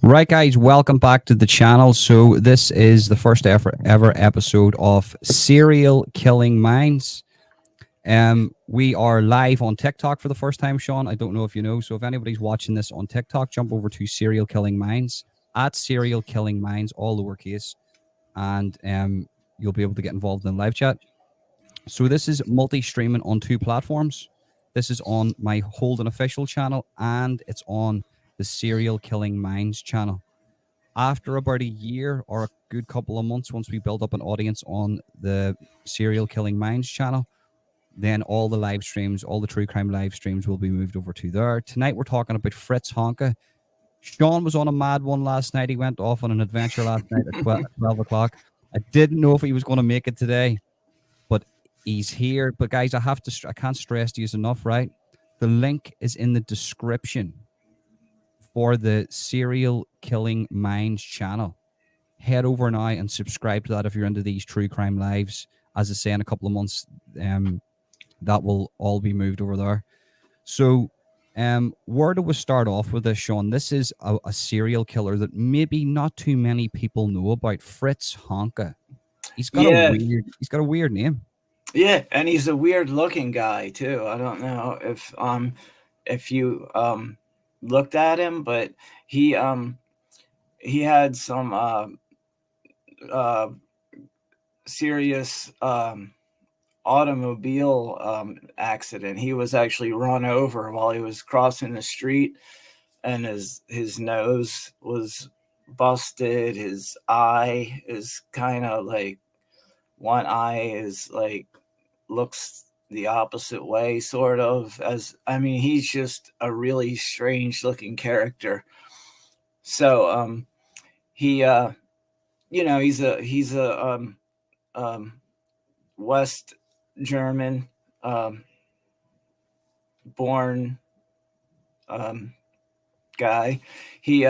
Right, guys, welcome back to the channel. So this is the first ever episode of Serial Killing Minds. We are live on TikTok for the first time, Sean. I don't know if you know. So if anybody's watching this on TikTok, jump over to Serial Killing Minds at Serial Killing Minds, all lowercase, and you'll be able to get involved in live chat. So this is multi-streaming on two platforms. This is on my Holden official channel, and it's on the Serial Killing Minds channel. After about a year or a good couple of months, once we build up an audience on the Serial Killing Minds channel, then all the live streams, all the true crime live streams will be moved over to there. Tonight we're talking about Fritz Honka. Sean was on a mad one last night. He went off on an adventure last night at 12 o'clock. I didn't know if he was going to make it today, but he's here. But guys, I can't stress to you enough, right? The link is in the description for the Serial Killing Minds channel. Head over now and subscribe to that if you're into these true crime lives. As I say, in a couple of months, that will all be moved over there. So, where do we start off with this, Sean? This is a serial killer that maybe not too many people know about, Fritz Honka. He's got a weird name. Yeah, and he's a weird looking guy too. I don't know if you looked at him, but he had some serious automobile accident. He was actually run over while he was crossing the street, and his nose was busted. His eye is kind of like, one eye is like, looks the opposite way, sort of. He's just a really strange looking character. So he's a West German born guy. He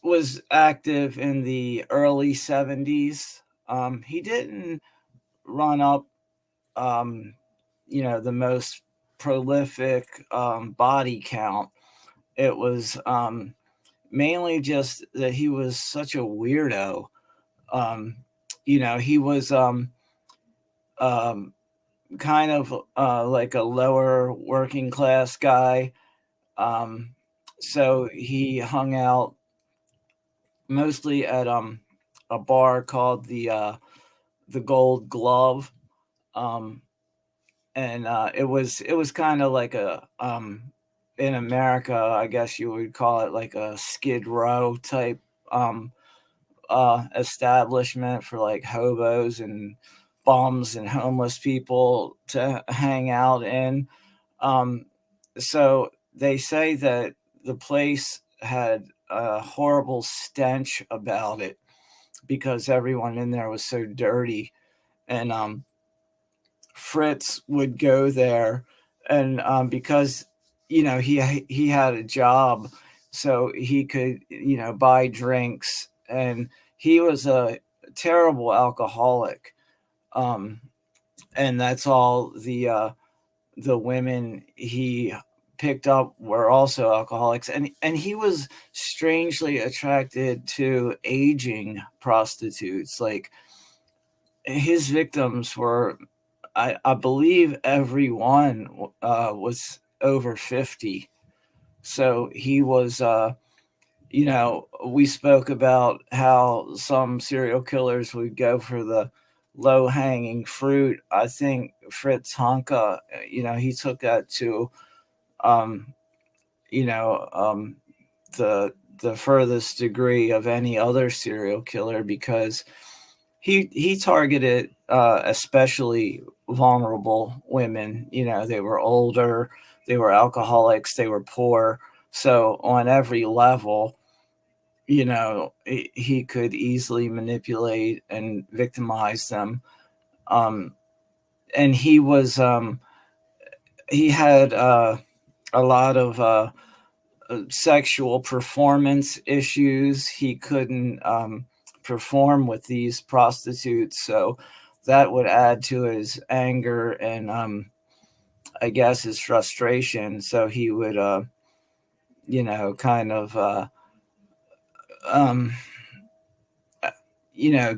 was active in the early 70s. He didn't run up the most prolific body count. It was mainly just that he was such a weirdo. He was kind of like a lower working class guy. So he hung out mostly at a bar called the Gold Glove. And it was kind of like a in America, I guess you would call it like a Skid Row type establishment for like hobos and bums and homeless people to hang out in. So they say that the place had a horrible stench about it because everyone in there was so dirty. And Fritz would go there, and because he had a job, so he could buy drinks, and he was a terrible alcoholic. And that's all the women he picked up were also alcoholics, and he was strangely attracted to aging prostitutes. Like, his victims were, I believe every one was over 50. So he was, we spoke about how some serial killers would go for the low hanging fruit. I think Fritz Honka, he took that to, the furthest degree of any other serial killer, because he targeted especially vulnerable women. They were older, they were alcoholics, they were poor. So on every level, he could easily manipulate and victimize them. And he had a lot of sexual performance issues. He couldn't perform with these prostitutes, so that would add to his anger and I guess his frustration. So he would kind of um,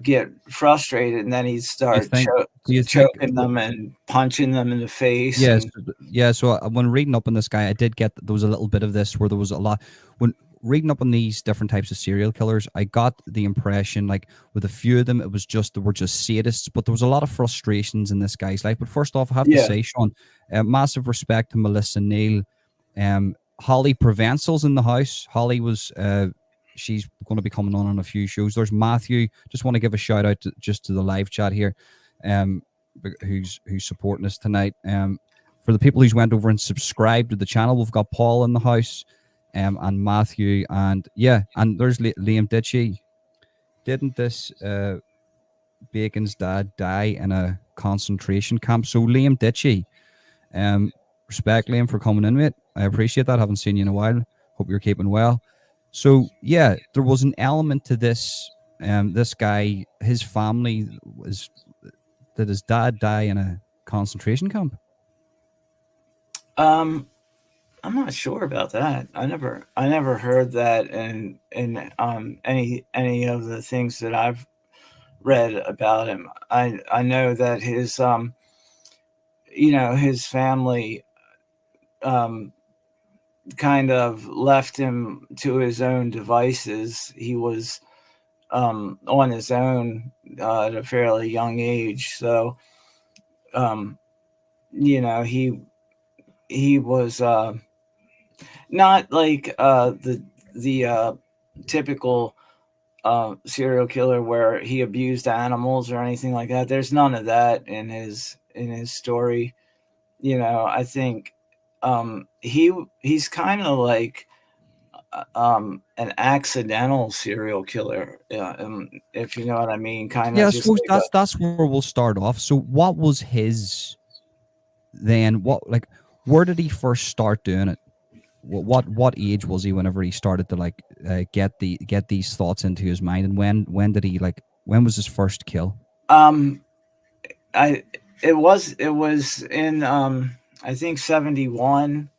get frustrated, and then he'd Do you start think? Do you think? choking them and punching them in the face. Yes, And yeah. So when reading up on this guy, I did get there was a little bit of this where there was a lot when reading up on these different types of serial killers. I got the impression, like with a few of them, it was just they were just sadists, but there was a lot of frustrations in this guy's life. But first off, I have to yeah, say, Sean, massive respect to Melissa Neal. Holly Provencel's in the house. Holly was she's going to be coming on a few shows. There's Matthew. Just want to give a shout out just to the live chat here. Um, who's supporting us tonight. For the people who's went over and subscribed to the channel, we've got Paul in the house, and Matthew, and yeah, and there's Liam Ditchy. Didn't this Bacon's dad die in a concentration camp? So Liam Ditchy, respect Liam for coming in, mate. I appreciate that. Haven't seen you in a while. Hope you're keeping well. So yeah, there was an element to this. This guy, his family was. Did his dad die in a concentration camp? um, I'm not sure about that. I never heard that in any of the things that I've read about him. I know that his family um kind of left him to his own devices. He was on his own at a fairly young age. So um, he was not like the typical serial killer where he abused animals or anything like that. There's none of that in his story. I think he's kind of like an accidental serial killer, if you know what I mean. Kind Yeah, of I just suppose like that's where we'll start off. So, what was his then? What where did he first start doing it? What age was he whenever he started to like get these thoughts into his mind, and when did he like when was his first kill? um I it was in I think 71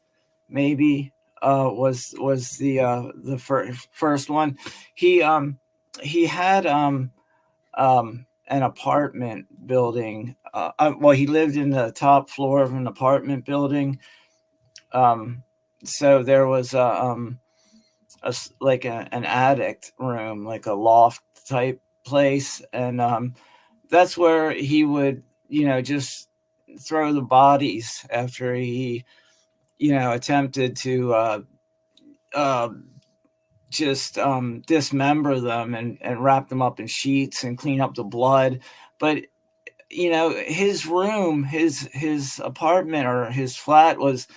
maybe was the first one. He had an apartment building. Well, he lived in the top floor of an apartment building. Um, so there was like an attic room, like a loft type place, and that's where he would, just throw the bodies after he, attempted to uh, just dismember them and wrap them up in sheets and clean up the blood. But his room, his apartment or his flat was,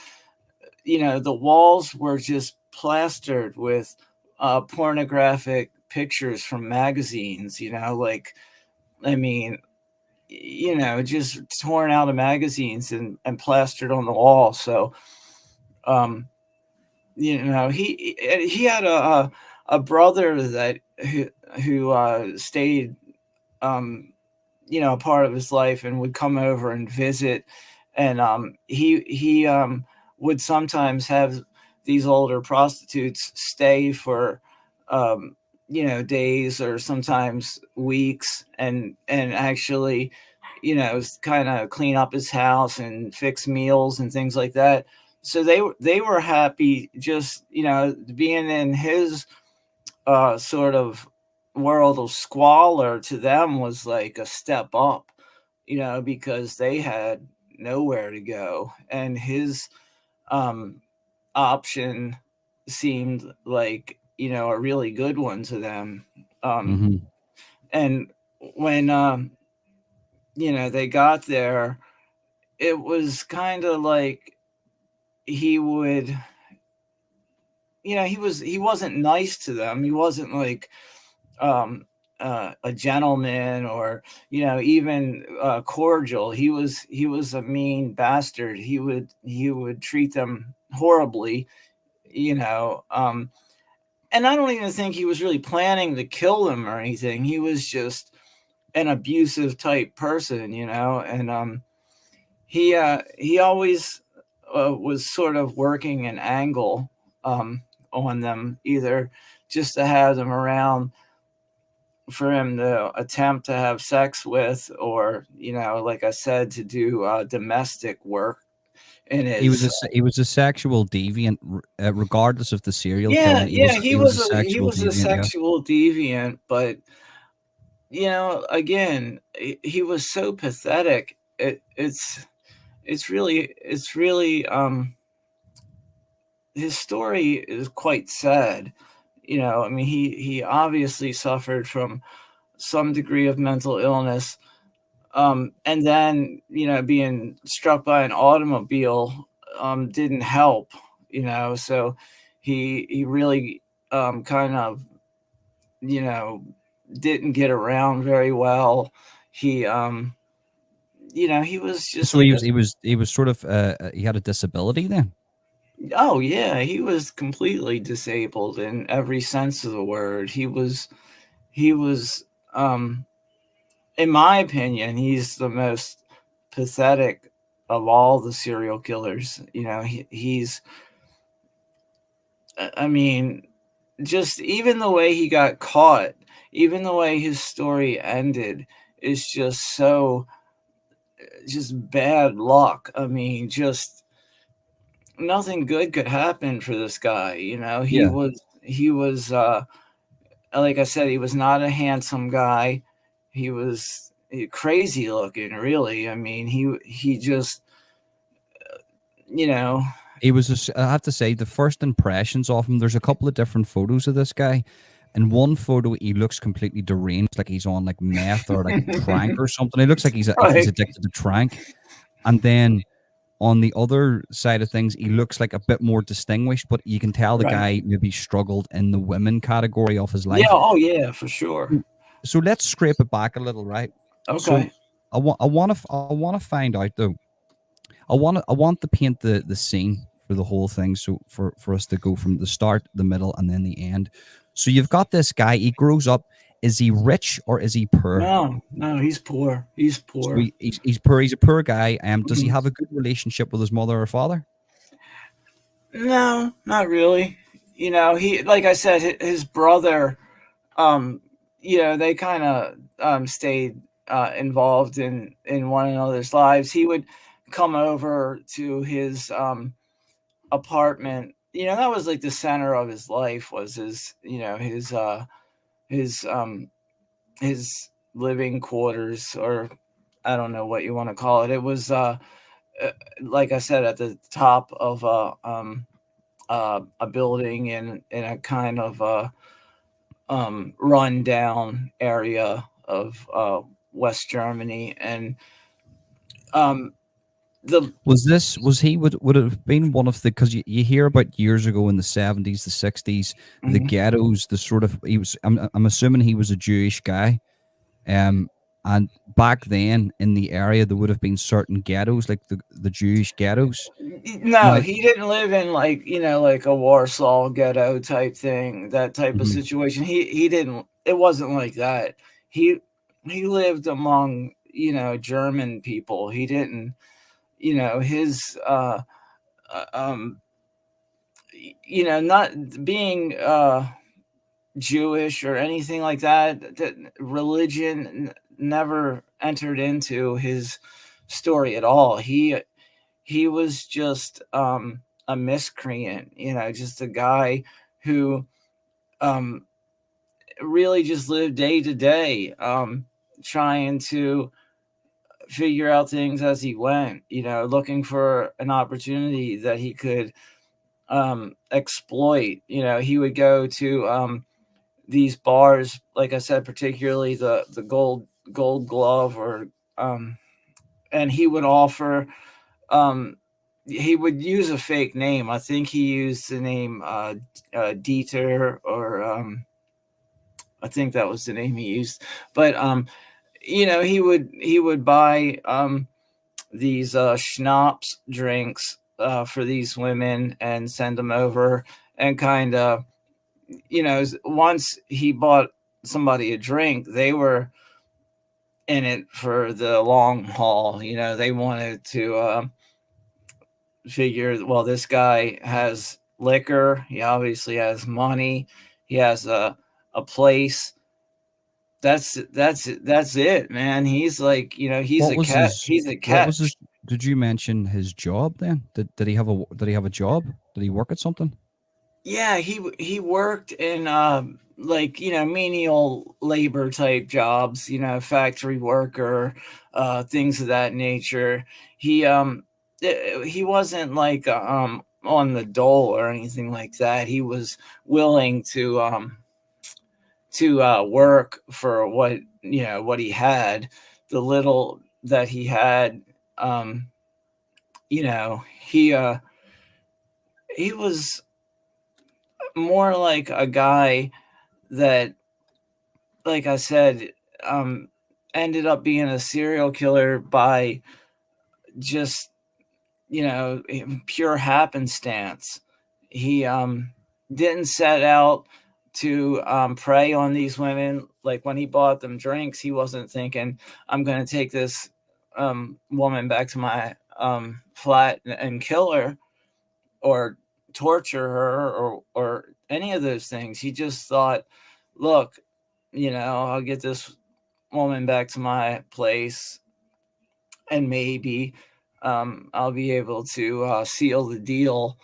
the walls were just plastered with pornographic pictures from magazines. Like, I mean, just torn out of magazines and plastered on the wall. So um he had a brother that who stayed a part of his life and would come over and visit. And he would sometimes have these older prostitutes stay for days or sometimes weeks, and actually kind of clean up his house and fix meals and things like that. So they were happy just being in his sort of world of squalor. To them was like a step up, because they had nowhere to go, and his um option seemed like a really good one to them. um Mm-hmm. and when they got there, it was kind of like he would, he wasn't nice to them. He wasn't like a gentleman, or even cordial. He was a mean bastard. He would treat them horribly, you know um and I don't even think he was really planning to kill them or anything. He was just an abusive type person, and he always was sort of working an angle on them, either just to have them around for him to attempt to have sex with, or, like I said, to do domestic work in his. He was a sexual deviant, regardless of the serial Yeah, killing. yeah, He was a he sexual was a deviant. Yeah, sexual deviant, but again, he was so pathetic. It's really his story is quite sad. I mean, he obviously suffered from some degree of mental illness, and then being struck by an automobile didn't help. So he really kind of you know didn't get around very well. He was just so like he was sort of he had a disability then. oh yeah, he was completely disabled in every sense of the word. He was in my opinion, he's the most pathetic of all the serial killers. He's, I mean, just even the way he got caught, even the way his story ended is just bad luck. I mean, just nothing good could happen for this guy. He Yeah, was like I said, he was not a handsome guy. He was crazy looking, really. I mean, he just, you know, he was. I have to say, the first impressions of him. There's a couple of different photos of this guy. In one photo, he looks completely deranged, like he's on like meth or like trank or something. He looks like he's right, addicted to trank. And then on the other side of things, he looks like a bit more distinguished, but you can tell the right. guy maybe struggled in the women category of his Yeah. life. Oh, yeah, for sure. So let's scrape it back a little, right? So Okay. I want to find out though. I want to paint the scene for the whole thing. So for us to go from the start, the middle, and then the end. So you've got this guy. He grows up. Is he rich or is he poor? No, no, he's poor. He's So poor. he's poor. He's a poor guy. Does he Mhm. have a good relationship with his mother or father? No, not really. He, like I said, his brother, um, they kind of stayed involved in one another's lives. He would come over to his apartment. That was like the center of his life, was his his living quarters, or I don't know what you want to call it. It was uh, like I said, at the top of a building in a kind of run down area of West Germany, and um, the Was he would it have been one of the, because you hear about years ago in the 70s, the 60s, the mhm. ghettos, the sort of, he was, I'm assuming he was a Jewish guy. Um, and back then in the area, there would have been certain ghettos, like the Jewish ghettos. No, Now, he didn't live in like a Warsaw ghetto type thing, that type of mhm, situation. He didn't. It wasn't like that. He he lived among German people. He didn't. His uh, um not being Jewish or anything like that. That religion never entered into his story at all. He was just a miscreant, just a guy who um, really just lived day to day, trying to figure out things as he went, looking for an opportunity that he could exploit. He would go to these bars, like I said, particularly the gold glove, or um, and he would offer um, he would use a fake name. I think he used the name Dieter, or I think that was the name he used. But he would buy these schnapps drinks for these women and send them over, and kind of, once he bought somebody a drink, they were in it for the long haul. They wanted to figure, well, this guy has liquor. He obviously has money. He has a place. That's it, man. He's like, he's What a was cat. his? He's a What was catch. his? Did you mention his job then? Did he have a job? Did he work at something? Yeah, he worked in like, menial labor type jobs, factory worker, things of that nature. He he wasn't like on the dole or anything like that. He was willing to work for what he had, the little that he had. Um, you know, he was more like a guy that, like I said, um, ended up being a serial killer by just, pure happenstance. He didn't set out to prey on these women. Like when he bought them drinks, he wasn't thinking, I'm going to take this woman back to my flat and kill her or torture her or any of those things. He just thought, look, I'll get this woman back to my place, and maybe I'll be able to seal the deal.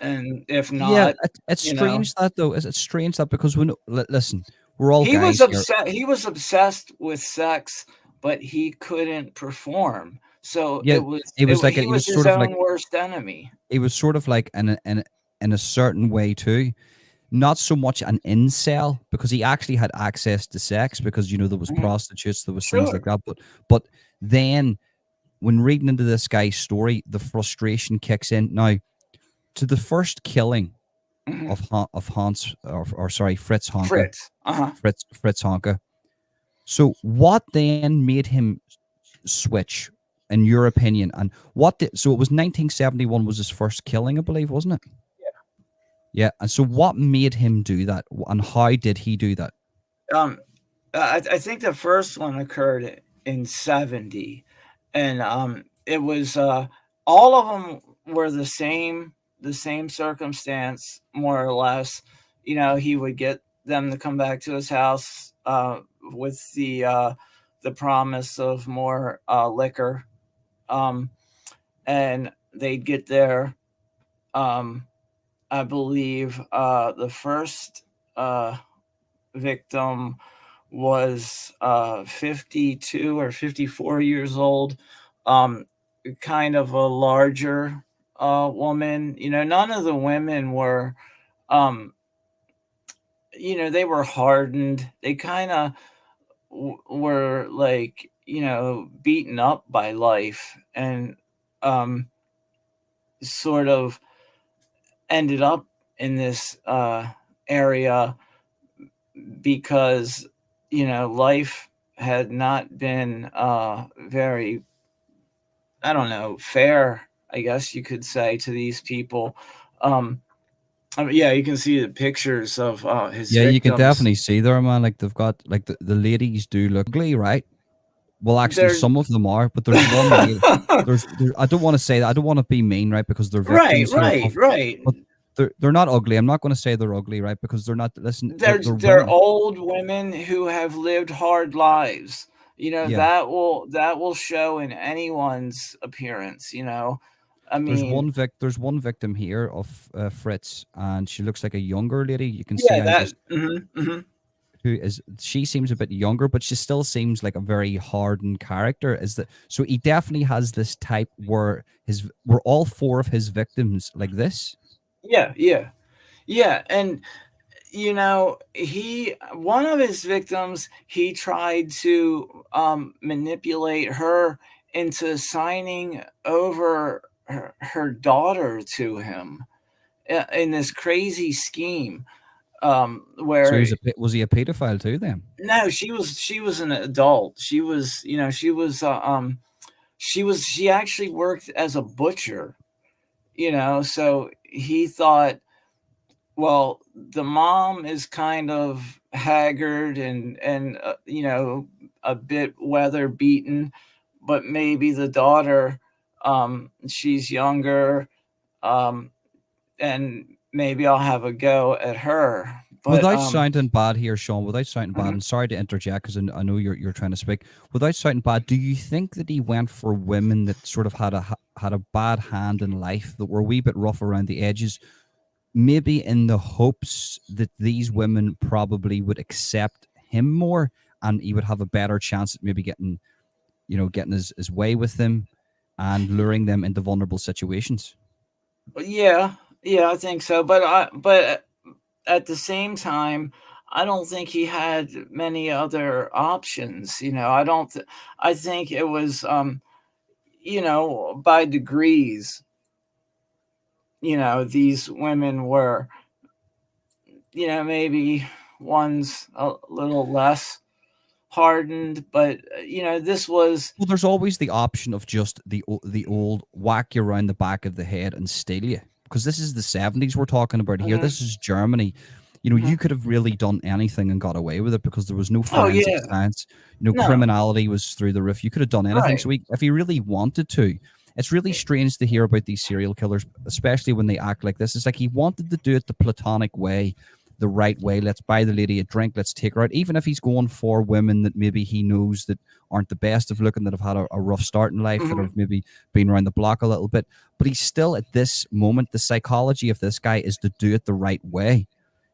And if Yeah, not, it's you know, strange that though. It's strange that because listen, we're all he was guys here. upset. He was obsessed with sex, but he couldn't perform. So Yeah, it was like he he was was his sort of like own worst enemy. he was sort of like in a certain way too. Not so much an incel because he actually had access to sex because there was Mhm. prostitutes, there was things like Sure. that. But then when reading into this guy's story, the frustration kicks in. Now to the first killing Hmm. of Hans or sorry Fritz Honka, Fritz. Uh-huh. Fritz Honka. So what then made him switch, in your opinion? And so it was 1971 was his first killing, I believe, wasn't it? Yeah. And so what made him do that, and how did he do that? Um, I think the first one occurred in 70, and it was all of them were the same circumstance, more or less. He would get them to come back to his house with the promise of more liquor, um, and they'd get there. Um, I believe the first victim was 52 or 54 years old, um, kind of a larger woman. None of the women were, um, they were hardened. They kind of were like, beaten up by life and um, sort of ended up in this area because life had not been very, I don't know, fair, I guess you could say, to these people. um I mean, yeah, you can see the pictures of his Yeah, you can victims. definitely see there, man. Like they've got like the ladies do look ugly, right? Well, actually, They're some of them are, but there's one lady. I don't want to say that. I don't want to be mean, right? Because they're right, victims here, right, right. but they're not ugly. I'm not going to say they're ugly, right? Because they're not. Listen, they're They're women. old women who have lived hard lives. Yeah, That will show in anyone's appearance. I mean, there's one victim here of Fritz, and she looks like a younger lady. You can see yeah, how that. this Hmm. who is she seems a bit younger, but she still seems like a very hardened character. Is that so? He definitely has this type where were all four of his victims like this. Yeah, yeah, yeah, and he one of his victims, he tried to manipulate her into signing over her daughter to him in this crazy scheme, So where was he a pedophile too? Then no, she was an adult. She actually worked as a butcher, so he thought, well, the mom is kind of haggard and a bit weather beaten, but maybe the daughter, she's younger, um, and maybe I'll have a go at her. But Without sounding bad here, Sean, without sounding bad, mhm. and sorry to interject because I know you're trying to speak. Without sounding bad, do you think that he went for women that sort of had a bad hand in life, that were a wee bit rough around the edges, maybe in the hopes that these women probably would accept him more, and he would have a better chance at maybe getting, getting his way with them and luring them into vulnerable situations? Yeah, yeah, I think so. But at the same time, I don't think he had many other options. I don't. I think it was by degrees. These women were, maybe one's a little less hardened, but this was. Well, there's always the option of just the old whack you around the back of the head and steal you, because this is the 70s we're talking about here. Mhm, This is Germany. You mhm. could have really done anything and got away with it because there was no Oh forensic yeah, science. no, Criminality was through the roof. You could have done anything. right. So if he really wanted to, it's really strange to hear about these serial killers, especially when they act like this. It's like he wanted to do it the platonic way, the right way. Let's buy the lady a drink. Let's take her out. Even if he's going for women that maybe he knows that aren't the best of looking, that have had a rough start in life, that Mhm, have maybe been around the block a little bit. But he's still, at this moment, the psychology of this guy is to do it the right way.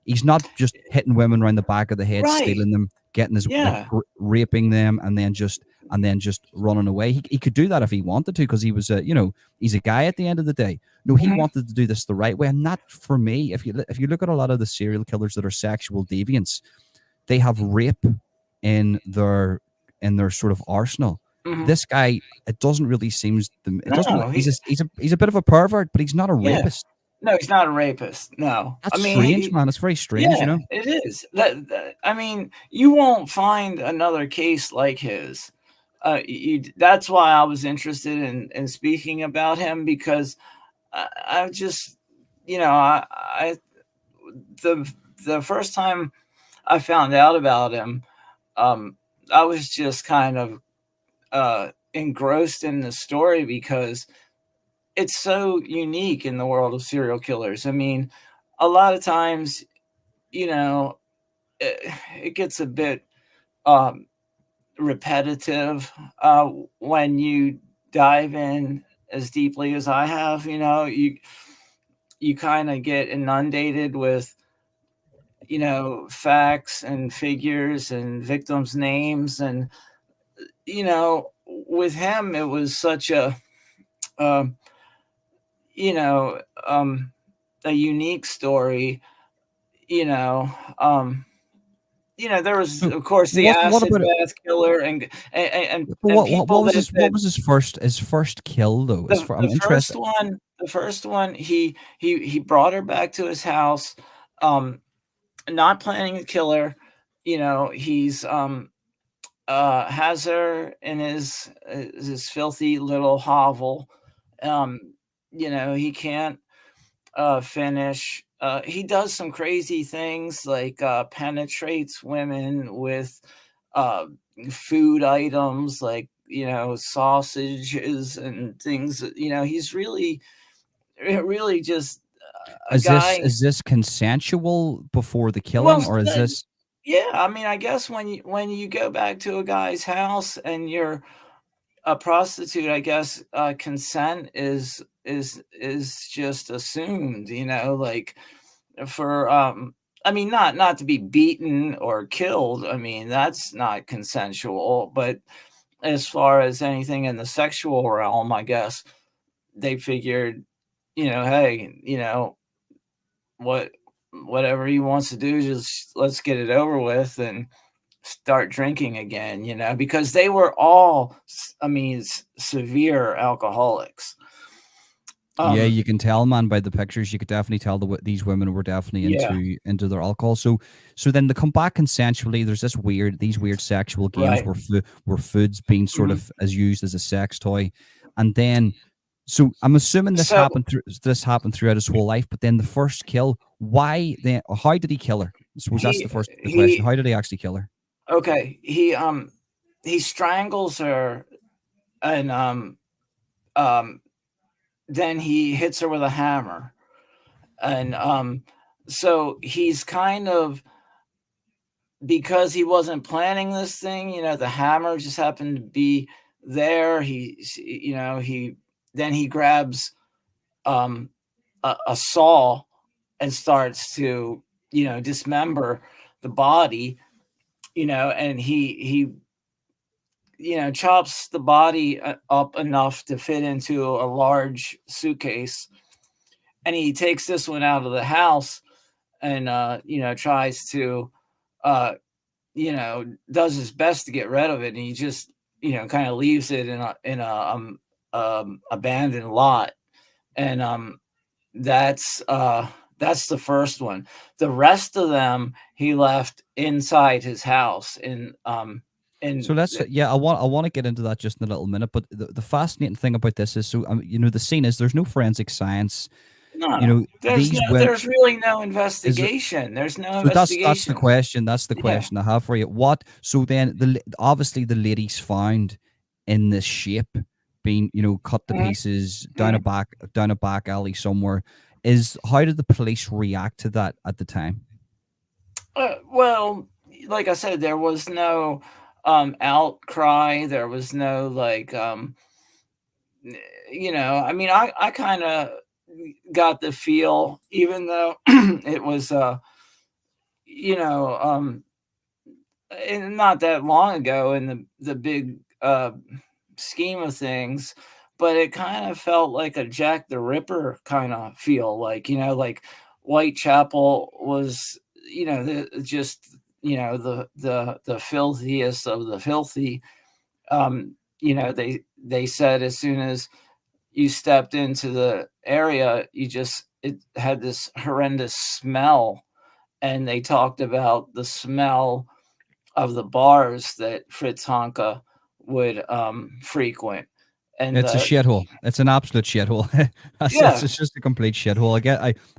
He's not just hitting women around the back of the head, right. stealing them, getting his Yeah. raping them, and then just running away. He could do that if he wanted to, because he was he's a guy at the end of the day. No, he Mhm, wanted to do this the right way, and that, for me, if you look at a lot of the serial killers that are sexual deviants, they have rape in their sort of arsenal. mhm. This guy, it doesn't really seems it doesn't No, he's a bit of a pervert, but he's not a yeah. rapist. No, he's not a rapist. No. I That's mean, strange, man. It's very strange, yeah, it is. I mean, you won't find another case like his. That's why I was interested in speaking about him, because I just, I the the first time I found out about him, um, I was just kind of engrossed in the story because it's so unique in the world of serial killers. I mean, a lot of times, you know, it gets a bit um, repetitive when you dive in as deeply as I have. You kind of get inundated with facts and figures and victims' names, and with him it was such um, you know um, a unique story. You know, um, there was, So of course, the what acid about it? bath killer, and What people was that what was his first kill though? I'm interested. the first one, he brought her back to his house, um, not planning to kill her. He's has her in his filthy little hovel. Um, he can't finish. He does some crazy things like penetrates women with uh, food items like sausages and things. He's really just a guy. Is this consensual before the Well, killing, or is this? yeah. I mean, I guess when you go back to a guy's house and you're a prostitute, I guess consent is just assumed. Like for I mean, not to be beaten or killed. I mean, that's not consensual. But as far as anything in the sexual realm, I guess they figured, hey, what whatever he wants to do, just let's get it over with and start drinking again. Because they were all, I mean, severe alcoholics. Yeah, Um, you can tell, man, by the pictures. You could definitely tell these women were definitely yeah, into their alcohol. So then they come back consensually. There's these weird sexual games right. where food's being sort Mhm. of as used as a sex toy, and then so I'm assuming So this happened throughout his whole life. But then the first kill, why then? How did he kill her? I suppose that's he the question. he How did he actually kill her? okay, he strangles her, and um then he hits her with a hammer. and so he's kind of, because he wasn't planning this thing, the hammer just happened to be there. He then he grabs um a saw and starts to, dismember the body, and he chops the body up enough to fit into a large suitcase, and he takes this one out of the house and tries to uh does his best to get rid of it, and he just kind of leaves it in a abandoned lot. And that's the first one. The rest of them he left inside his house So in let's yeah, I want to get into that just in a little minute. But the fascinating thing about this is, so the scene is there's no forensic science. no, These women there's really no is there, investigation. There's no so that's the investigation. question. That's the Yeah. question I have for you. What so then obviously the lady's found in this shape, being cut to Mhm, pieces mhm. down a back alley somewhere. Is how did the police react to that at the time? Well, like I said, there was no outcry. There was no like I mean, I kind of got the feel, even though it was you know not that long ago in the big scheme of things, but it kind of felt like a Jack the Ripper kind of feel, like like Whitechapel was, just the filthiest of the filthy. They said as soon as you stepped into the area, it had this horrendous smell, and they talked about the smell of the bars that Fritz Honka would frequent, and It's a the shithole. It's an absolute shithole. That's yeah, it's just a complete shithole.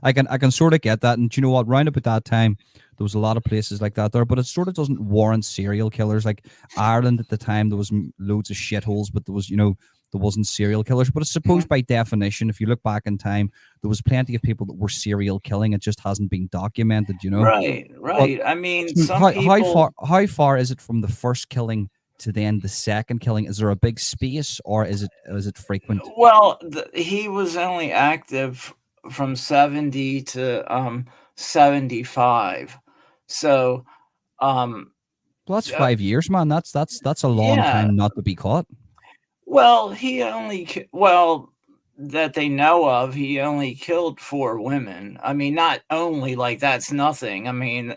I can sort of get that. And do you know what? Round about that time, there was a lot of places like that there, but it sort of doesn't warrant serial killers. Like Ireland at the time, there was loads of shitholes, but there wasn't serial killers. But I suppose mhm, by definition, if you look back in time, there was plenty of people that were serial killing. It just hasn't been documented. right, But right. I mean, so some people. how far is it from the first killing to then the second killing? Is there a big space, or is it frequent? Well, he was only active from 70 to 75, so um, Well, that's uh, 5 years, man. That's a long yeah. time not to be caught. Well, well, that they know of, he only killed 4 women. I mean, not only, like, that's nothing. I mean,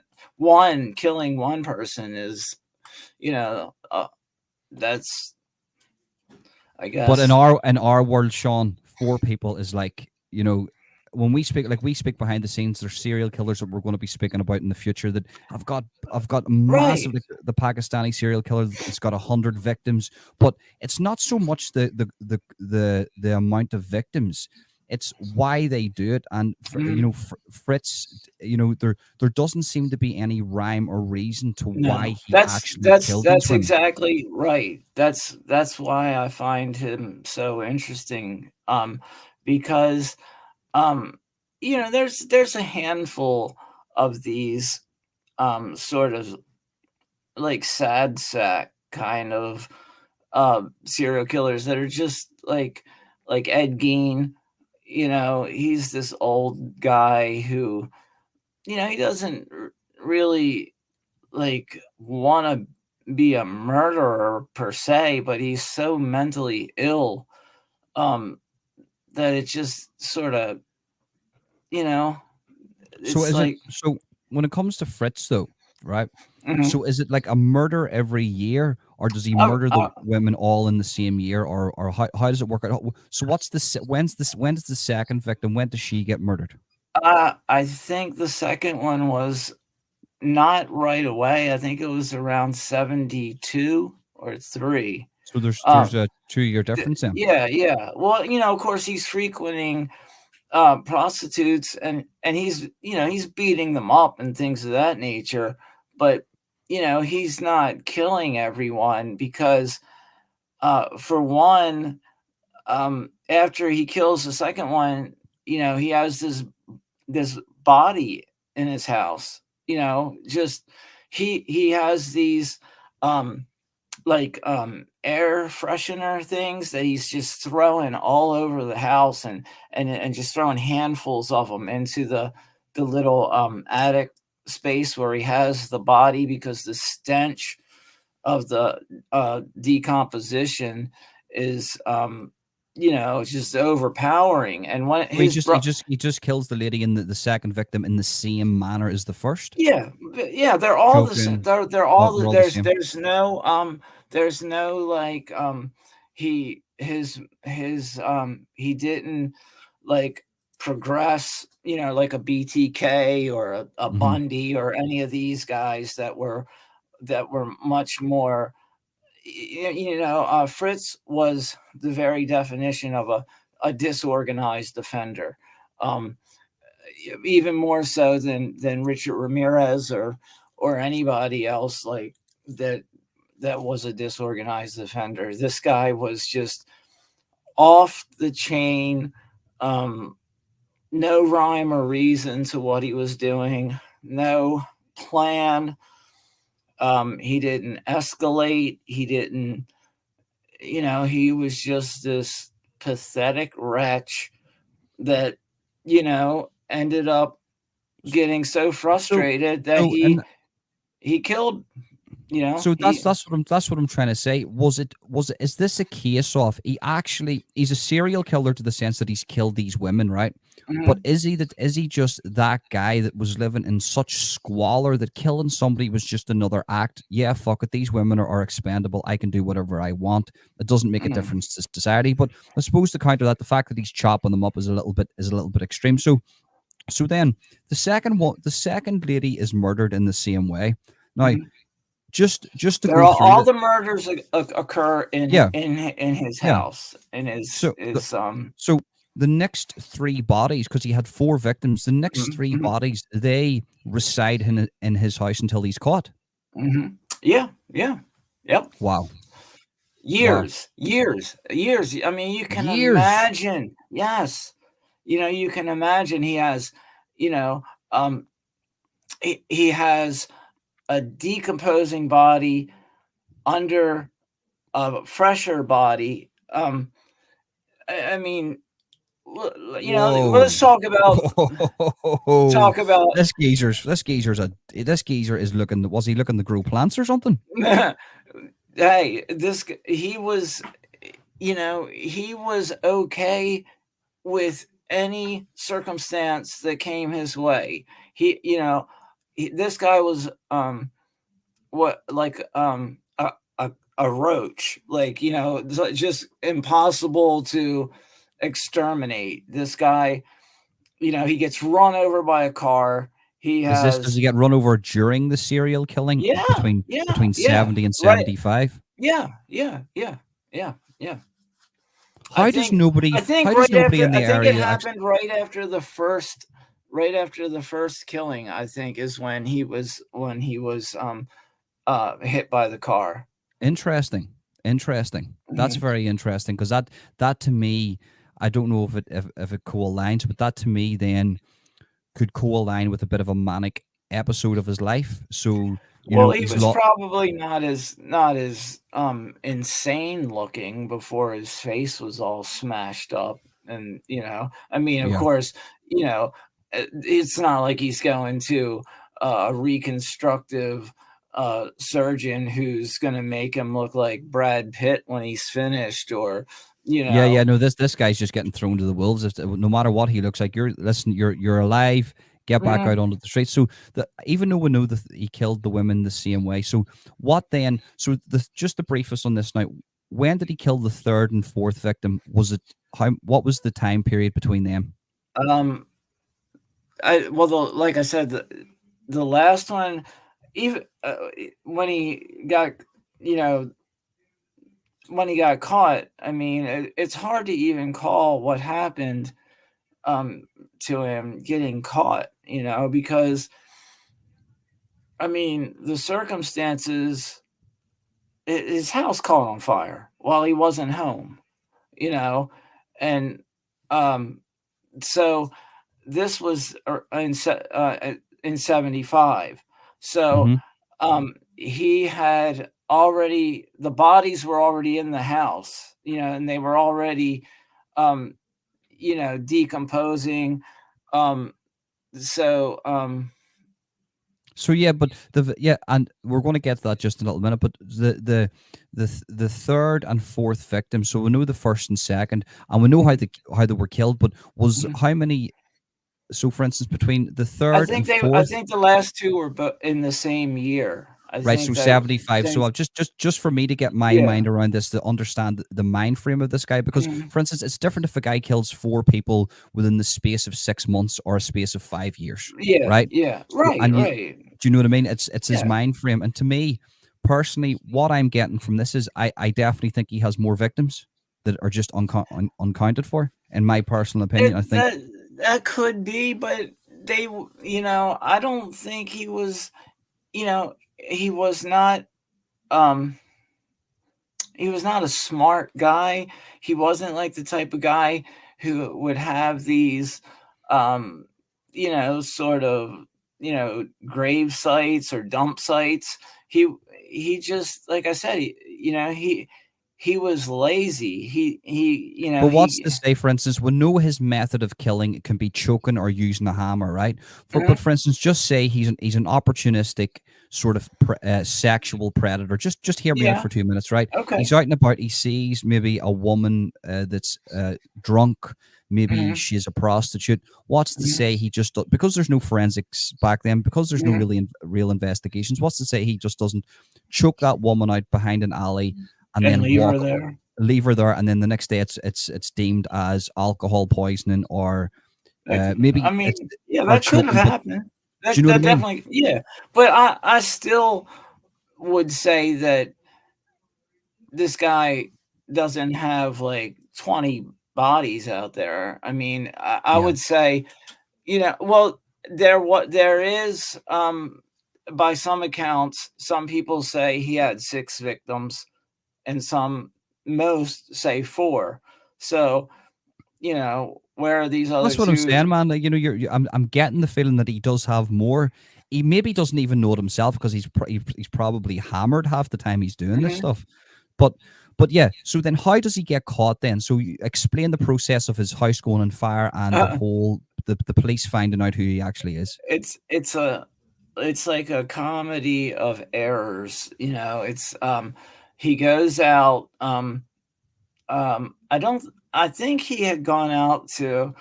killing one person is, you know, uh, that's, I But in guess. our world, Sean, 4 people is like, when we speak behind the scenes, there's serial killers that we're going to be speaking about in the future that I've got Right. massive, like the Pakistani serial killer that's got 100 victims. But it's not so much the amount of victims, it's why they do it. And Mhm. Fritz, there doesn't seem to be any rhyme or reason to why No. he That's actually that's killed these that's women. exactly right. That's why I find him so interesting, because, um, there's a handful of these, sort of like sad sack kind of serial killers that are just like Ed Gein. He's this old guy who, he doesn't really like want to be a murderer per se, but he's so mentally ill um that it just sort of, you know, So it's is it like. so when it comes to Fritz though, right? Mhm. So is it like a murder every year, or does he Uh, murder the uh, women all in the same year, or how does it work out? So what's when does the second victim, when does she get murdered? I think the second one was not right away. I think it was around 72 or 3. So there's Um, a 2 year difference then. yeah, yeah. Well, of course, he's frequenting prostitutes, and he's beating them up and things of that nature. But he's not killing everyone because, for one, after he kills the second one, he has this this body in his house. Just he has these um air freshener things that he's just throwing all over the house, and just throwing handfuls of them into the little attic space where he has the body, because the stench of the decomposition is just overpowering. And when So he his just he just he just kills the lady in the second victim in the same manner as the first, Yeah, yeah, they're all the same. choking. They're Oh, all they're all the there's same. no like he didn't like progress, like a BTK or a Hmm. Bundy or any of these guys that were much more. Fritz was the very definition of a disorganized offender. Um, Even more so than Richard Ramirez or anybody else like that was a disorganized offender. This guy was just off the chain, um, no rhyme or reason to what he was doing, no plan. He didn't escalate. He didn't, he was just this pathetic wretch that, ended up getting so So frustrated that so and he killed, so he that's what I'm trying to say. Was it is this a case of he's a serial killer to the sense that he's killed these women, right? But mhm, is he just that guy that was living in such squalor that killing somebody was just another act? Yeah, fuck it. These women are expendable. I can do whatever I want. It doesn't make a mhm, difference to society. But I suppose to counter that, the fact that he's chopping them up is a little bit extreme. So then the second lady is murdered in the same way. Now, mhm. just to There go are through all that. the murders occur Yeah, in his yeah. house, in his So so the next three bodies, because he had four victims, the next mhm, three mhm, bodies they reside in his house until he's caught. yeah, yeah, yep. Wow, wow, Years. I mean, you can years. imagine. Yes, you can imagine he has, you know, um, he has a decomposing body under a fresher body. I mean, let's Whoa. talk about. This geezer is looking. Was he looking to grow plants or something? Hey, he was okay with any circumstance that came his way. This guy was what like a roach, like just impossible to exterminate. This guy, he gets run over by a car. He Does he has get run over during the serial killing Yeah, yeah, between yeah, 70 and right, 75? yeah, yeah, yeah, yeah, yeah. I How does think nobody I think how does right nobody after in I the think it area actually happened right after the first killing, I think, is when he was hit by the car. interesting. Interesting. That's Mhm. very interesting because that to me, I don't know if it co-aligns, but that to me then could co-align with a bit of a manic episode of his life. So, Well, he he's was lot probably not as insane looking before his face was all smashed up, and I mean, of yeah. course, it's not like he's going to a reconstructive surgeon who's going to make him look like Brad Pitt when he's finished, or you Yeah, yeah, know, no, this guy's just getting thrown to the wolves. No matter what he looks like, you're alive. Get back mhm. out onto the street. So even though we know that he killed the women the same way, so what then? So just to brief us on this now, when did he kill the third and fourth victim? Was it how? What was the time period between them? um, like I said, the last one, even when he got, you know, when he got caught, I mean, it's hard to even call what happened um, to him getting caught, because I mean, the circumstances, his house caught on fire while he wasn't home, you know, and um, so this was in 75. So Hmm. he had already, the bodies were already in the house, and they were already um, decomposing. Um, so So yeah, but and we're going to get to that just in a little minute. But the third and fourth victim. So we know the first and second, and we know how they were killed. But was mhm. how many? So for instance, between the I third and think I fourth. think the last two were in the same year. I Right, so think that 75. So things, I've just for me to get my yeah. mind around this to understand the mind frame of this guy, because Mhm. for instance, it's different if a guy kills four people within the space of 6 months or a space of 5 years, Yeah, right? yeah. So, Right, and you right. do you know what I mean? It's his Yeah. mind frame, and to me personally, what I'm getting from this is I definitely think he has more victims that are just uncounted for. In my personal opinion, I It think. that could be, but I don't think he was, he was not um he was not a smart guy. He wasn't like the type of guy who would have these, um, sort of, grave sites or dump sites. He he just, like I said, he was lazy. But what's to say, for instance, we know his method of killing can be choking or using a hammer, right? But Mhm. for instance, just say he's an opportunistic sort of sexual predator. Just hear me out Yeah. for 2 minutes, right? Okay. He's out and about. He sees maybe a woman that's drunk. Maybe Hmm. she's a prostitute. What's to say Hmm. he just because there's no forensics back then, because there's no Hmm. really real investigations. What's to say he just doesn't choke that woman out behind an alley and And then leave her walk, there. leave her there, and then the next day it's deemed as alcohol poisoning, or That I maybe it's mean, yeah, or that could have choking. But happened. do you That know what I that mean? definitely, yeah. But I still would say that this guy doesn't have like 20 bodies out there. I mean, I Yeah. would say, well, there is, by some accounts, some people say he had six victims, and most say four. So, where are these other That's what I'm two? saying, man. Like, I'm getting the feeling that he does have more. He maybe doesn't even know it himself, because he's probably hammered half the time he's doing this Mhm. stuff. But but yeah. So then, how does he get caught then? So you explain the process of his house going on fire and the Uh, whole the police finding out who he actually is. it's like a comedy of errors. It's he goes out. I don't. I think he had gone out to,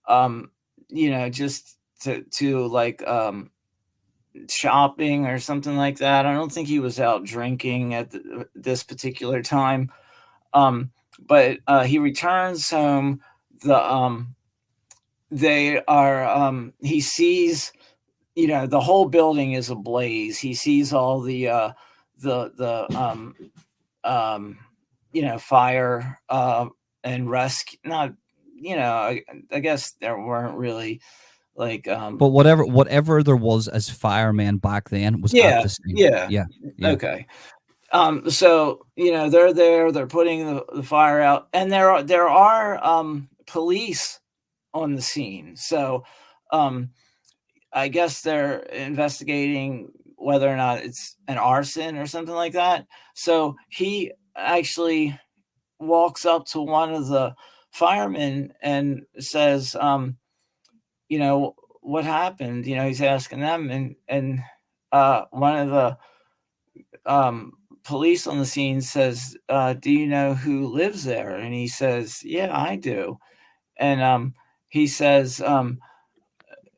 um, just to like, shopping or something like that. I don't think he was out drinking at this particular time. Um, but he returns home. The They are. He sees, the whole building is ablaze. He sees all the um, fire, and rescue. Not, I guess there weren't really like, But whatever there was as firemen back then was at yeah, the scene. yeah, Yeah, yeah. okay. So they're there. They're putting the fire out, and there are police on the scene. So um, I guess they're investigating whether or not it's an arson or something like that. So he actually walks up to one of the firemen and says, what happened? He's asking them, and one of the um, police on the scene says, "Do you know who lives there?" And he says, "Yeah, I do." And he says,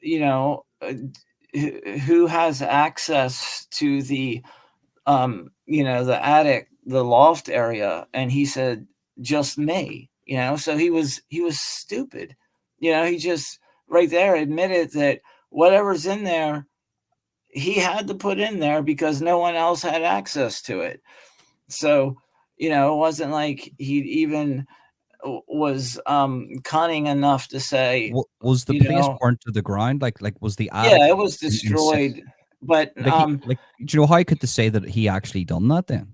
"You know, who has access to the attic, the loft area?" And he said, "Just me." So he was stupid. He just right there admitted that whatever's in there, he had to put in there because no one else had access to it. So, it wasn't like he even was cunning enough to say, Was the you place know, burnt to the ground? Like was the yeah, attic it was in sick? destroyed. But Like do you know how could they say that he actually done that then?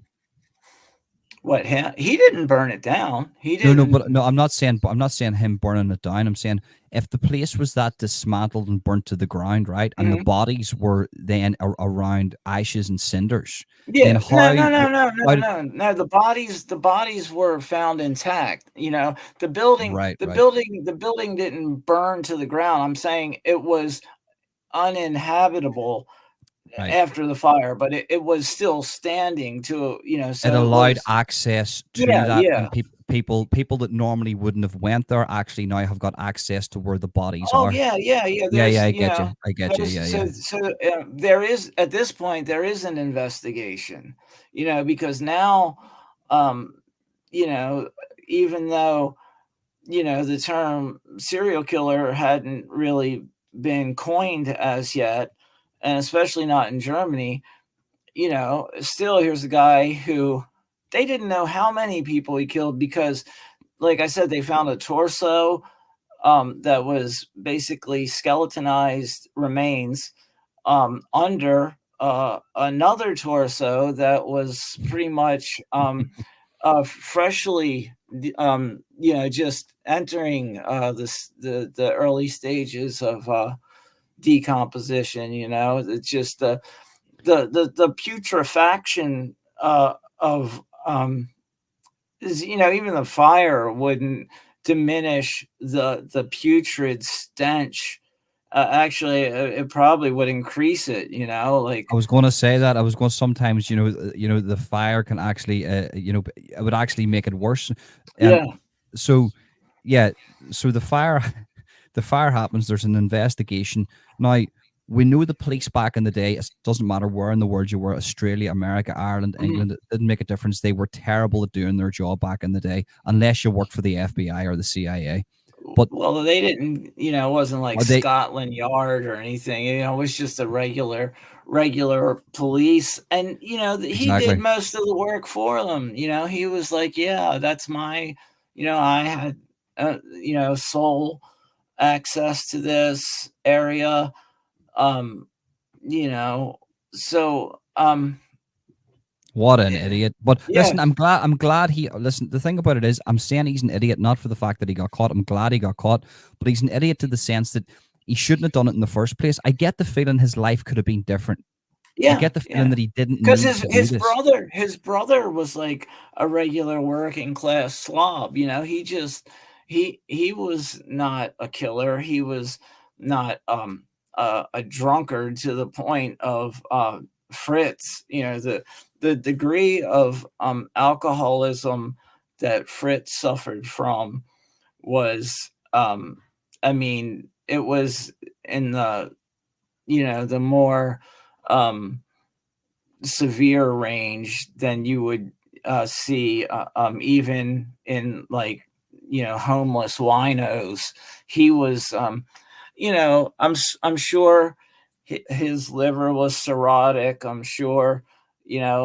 What he didn't burn it down. He No, no, but didn't. no, I'm not saying him burning it down. I'm saying if the place was that dismantled and burnt to the ground, right, and the Mhm. bodies were then around ashes and cinders, then Yeah, no, how? no, no, no, no, How did, no, no. The bodies were found intact. The building, right, the right, building, the building didn't burn to the ground. I'm saying it was uninhabitable right. after the fire, but it was still standing to, It so it allowed was. access to Yeah, that, yeah. and people that normally wouldn't have went there actually now have got access to where the bodies Oh, are. yeah, yeah, yeah. Yeah, yeah, There's, I get you. I get you. Yeah, there's yeah. there is at this point there is an investigation, because now, um, you know, even though the term serial killer hadn't really been coined as yet, and especially not in Germany. Still, here's a guy who they didn't know how many people he killed because, like I said, they found a torso that was basically skeletonized remains under another torso that was pretty much freshly, just entering the early stages of decomposition. It's just the putrefaction of is, even the fire wouldn't diminish the putrid stench. Actually, it probably would increase it. I Like, was going to say that. I was going to sometimes, the fire can actually, it would actually make it worse. Um, yeah. so yeah, so the fire, the fire happens. There's an investigation now. We know the police back in the day. It doesn't matter where in the world you were, Australia, America, Ireland, Mhm. England. It didn't make a difference. They were terrible at doing their job back in the day, unless you worked for the FBI or the CIA. But Well, they didn't, it wasn't like they Scotland Yard or anything. It was just a regular police, and he did exactly. most of the work for them. He was like, yeah, that's my, I had, sole access to this area. Um, you know, so What an eh, idiot. But yeah, listen, I'm glad he listen, the thing about it is I'm saying he's an idiot, not for the fact that he got caught. I'm glad he got caught, but he's an idiot to the sense that he shouldn't have done it in the first place. I get the feeling his life could have been different. I yeah, get the feeling yeah. that he didn't 'Cause need his to do his this. brother his brother was like a regular working class slob. He just he was not a killer. He was not, a drunkard to the point of, Fritz. The degree of, alcoholism that Fritz suffered from was, I mean, it was in the more, um severe range than you would see, even in, like, homeless winos. He was, I'm sure his liver was cirrhotic. I'm sure, there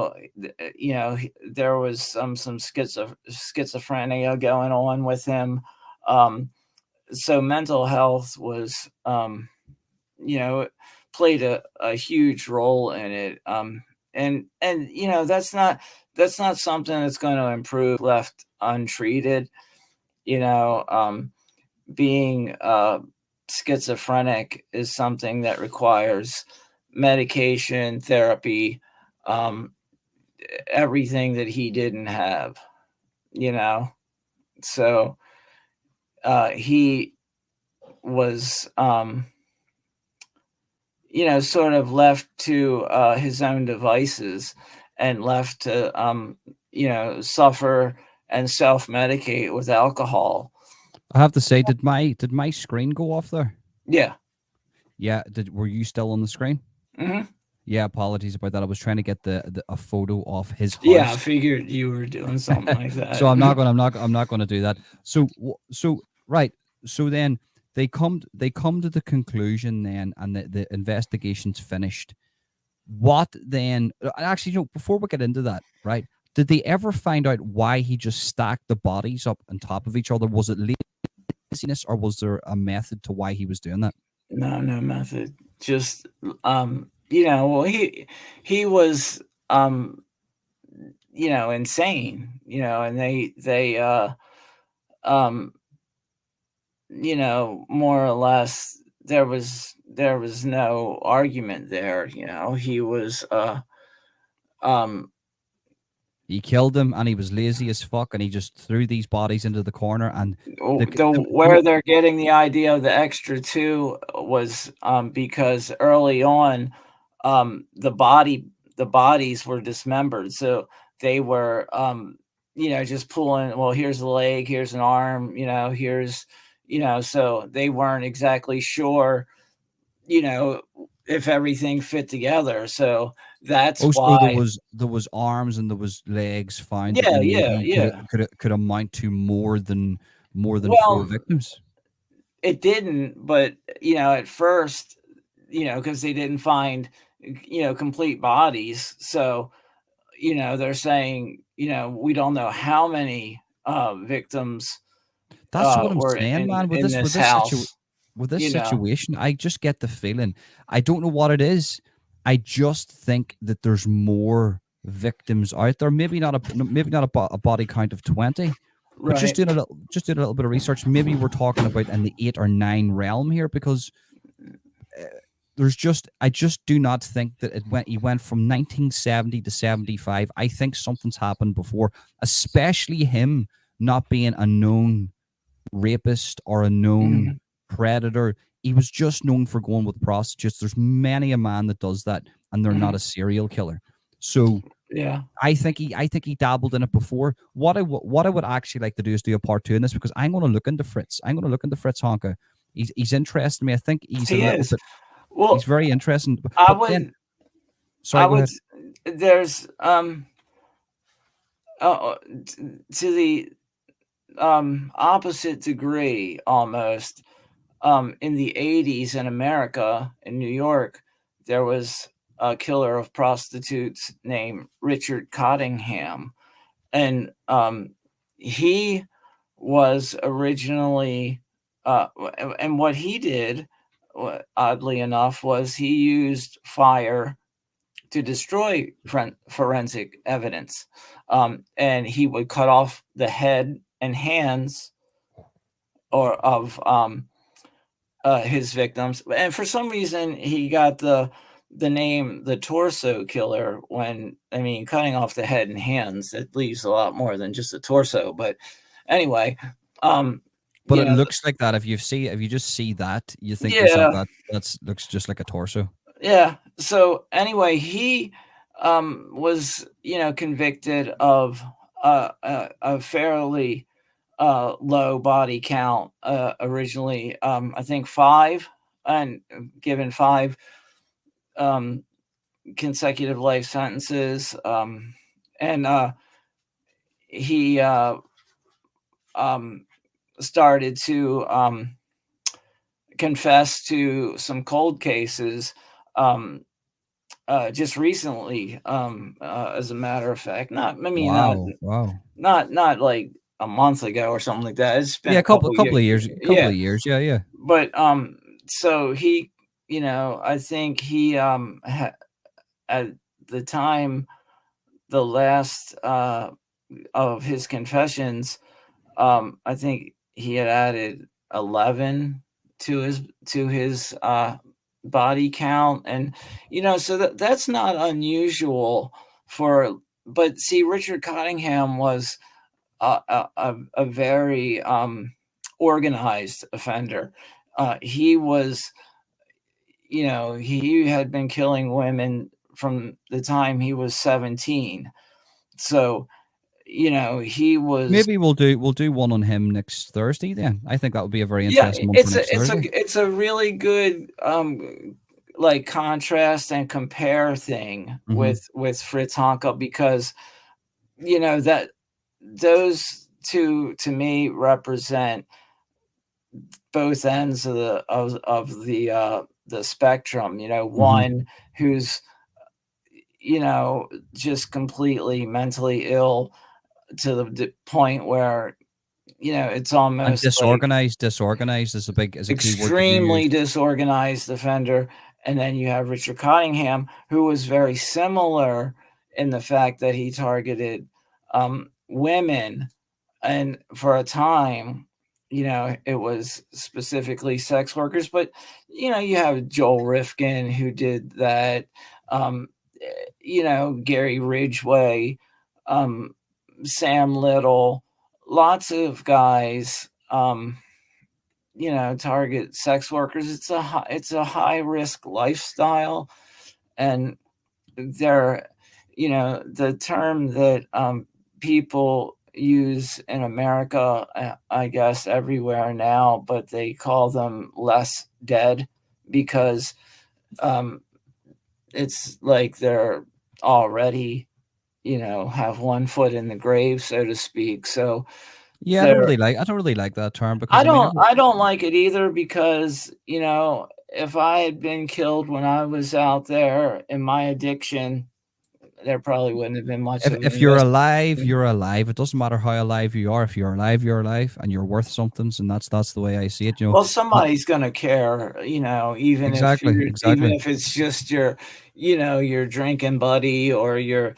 was some schizophrenia going on with him. Um, so mental health was, played a huge role in it. And that's not something that's going to improve left untreated. Being schizophrenic is something that requires medication, therapy, um, everything that he didn't have. You know, so he was, sort of left to his own devices and left to, suffer and self medicate with alcohol. I have to say, did my screen go off there? Yeah. Yeah, were you still on the screen? Hmm. Yeah, apologies about that. I was trying to get a photo of his Yeah. I house. figured you were doing something like So that. I'm not going to do that. So right. So then they come to the conclusion then, and the investigation's finished. What then? Actually, no. Before we get into that, right? Did they ever find out why he just stacked the bodies up on top of each other? Was it laziness, or was there a method to why he was doing that? No, no method. Just, well, he was, um, insane, and um more or less there was no argument there. He was um He killed him, and he was lazy as fuck, and he just threw these bodies into the corner. And where they're getting the idea of the extra two was because early on the bodies were dismembered, so they were just pulling, well, here's a leg, here's an arm, here's, so they weren't exactly sure, you know if everything fit together, so that's oh, so there why. was arms and there was legs found that Yeah, yeah, maybe yeah. could amount to more than four Well, victims. it didn't, but at first, because they didn't find complete bodies, so they're saying, we don't know how many victims That's what I'm were saying, man. With in this this house. with this you know situation, I just get the feeling. I don't know what it is. I just think that there's more victims out there. Maybe not a body count of 20, but right. just doing a little bit of research. Maybe we're talking about in the 8 or 9 realm here, because I just do not think that he went from 1970 to 75. I think something's happened before, especially him not being a known rapist or a known Mhm. predator. He was just known for going with prostitutes. There's many a man that does that, and they're not Mhm. a serial killer. So Yeah. I think he dabbled in it before. What I would actually like to do is do a part two in this, because I'm going to look into Fritz. I'm going to look into Fritz Honka. He's interested me. I think he's a He little is. bit. He's Well, very interesting. I But then, would sorry, I go would ahead. s- there's to the opposite degree almost. In the 80s in America, in New York, there was a killer of prostitutes named Richard Cottingham. And he was originally, and what he did, oddly enough, was he used fire to destroy forensic evidence. And he would cut off the head and hands or of his victims. And for some reason, he got the name the torso killer. When, I mean, cutting off the head and hands, it leaves a lot more than just a torso. But anyway, um, But you it know, looks like that. If you just see that, you think to yourself yeah, that looks just like a torso. yeah. So anyway, he was convicted of a fairly low body count, originally, I think five, and given five um, consecutive life sentences. And he um, started to confess to some cold cases um, just recently, as a matter of fact. Not, I mean, Wow, wow. not like a month ago or something like that. It's been Yeah, a couple years. couple Yeah, of years. Yeah, yeah. but so he, I think he at the time, the last of his confessions, I think he had added 11 to his body count. And so that's not unusual for. But see, Richard Cottingham was a very organized offender. He was, he had been killing women from the time he was 17. So, he was. Maybe we'll do one on him next Thursday. Then I think that would be a very Yeah, interesting one for it's next a it's a Thursday. it's a really good like contrast and compare thing Hmm. with Fritz Honka, because that those two to me represent both ends of the spectrum. Hmm. One who's just completely mentally ill to the point where it's And almost like disorganized is a key word that you extremely used. disorganized offender. And then you have Richard Cottingham, who was very similar in the fact that he targeted women, and for a time, it was specifically sex workers. But you have Joel Rifkin who did that. Um, Gary Ridgway, um, Sam Little, lots of guys. Target sex workers. It's a high risk lifestyle, and they're, the term that people use in America, I guess everywhere now, but they call them less dead, because um, it's like they're already, have one foot in the grave, so to speak. So Yeah, they're I don't really like that term because I I mean, don't I don't like it either, because, if I had been killed when I was out there in my addiction, there probably wouldn't have been much of an if you're alive, investigation. you're alive. It doesn't matter how alive you are. If you're alive, you're alive, and you're worth something. And that's the way I see it. Well, Uh, somebody's gonna care, exactly, even exactly. if it's just your drinking buddy, or your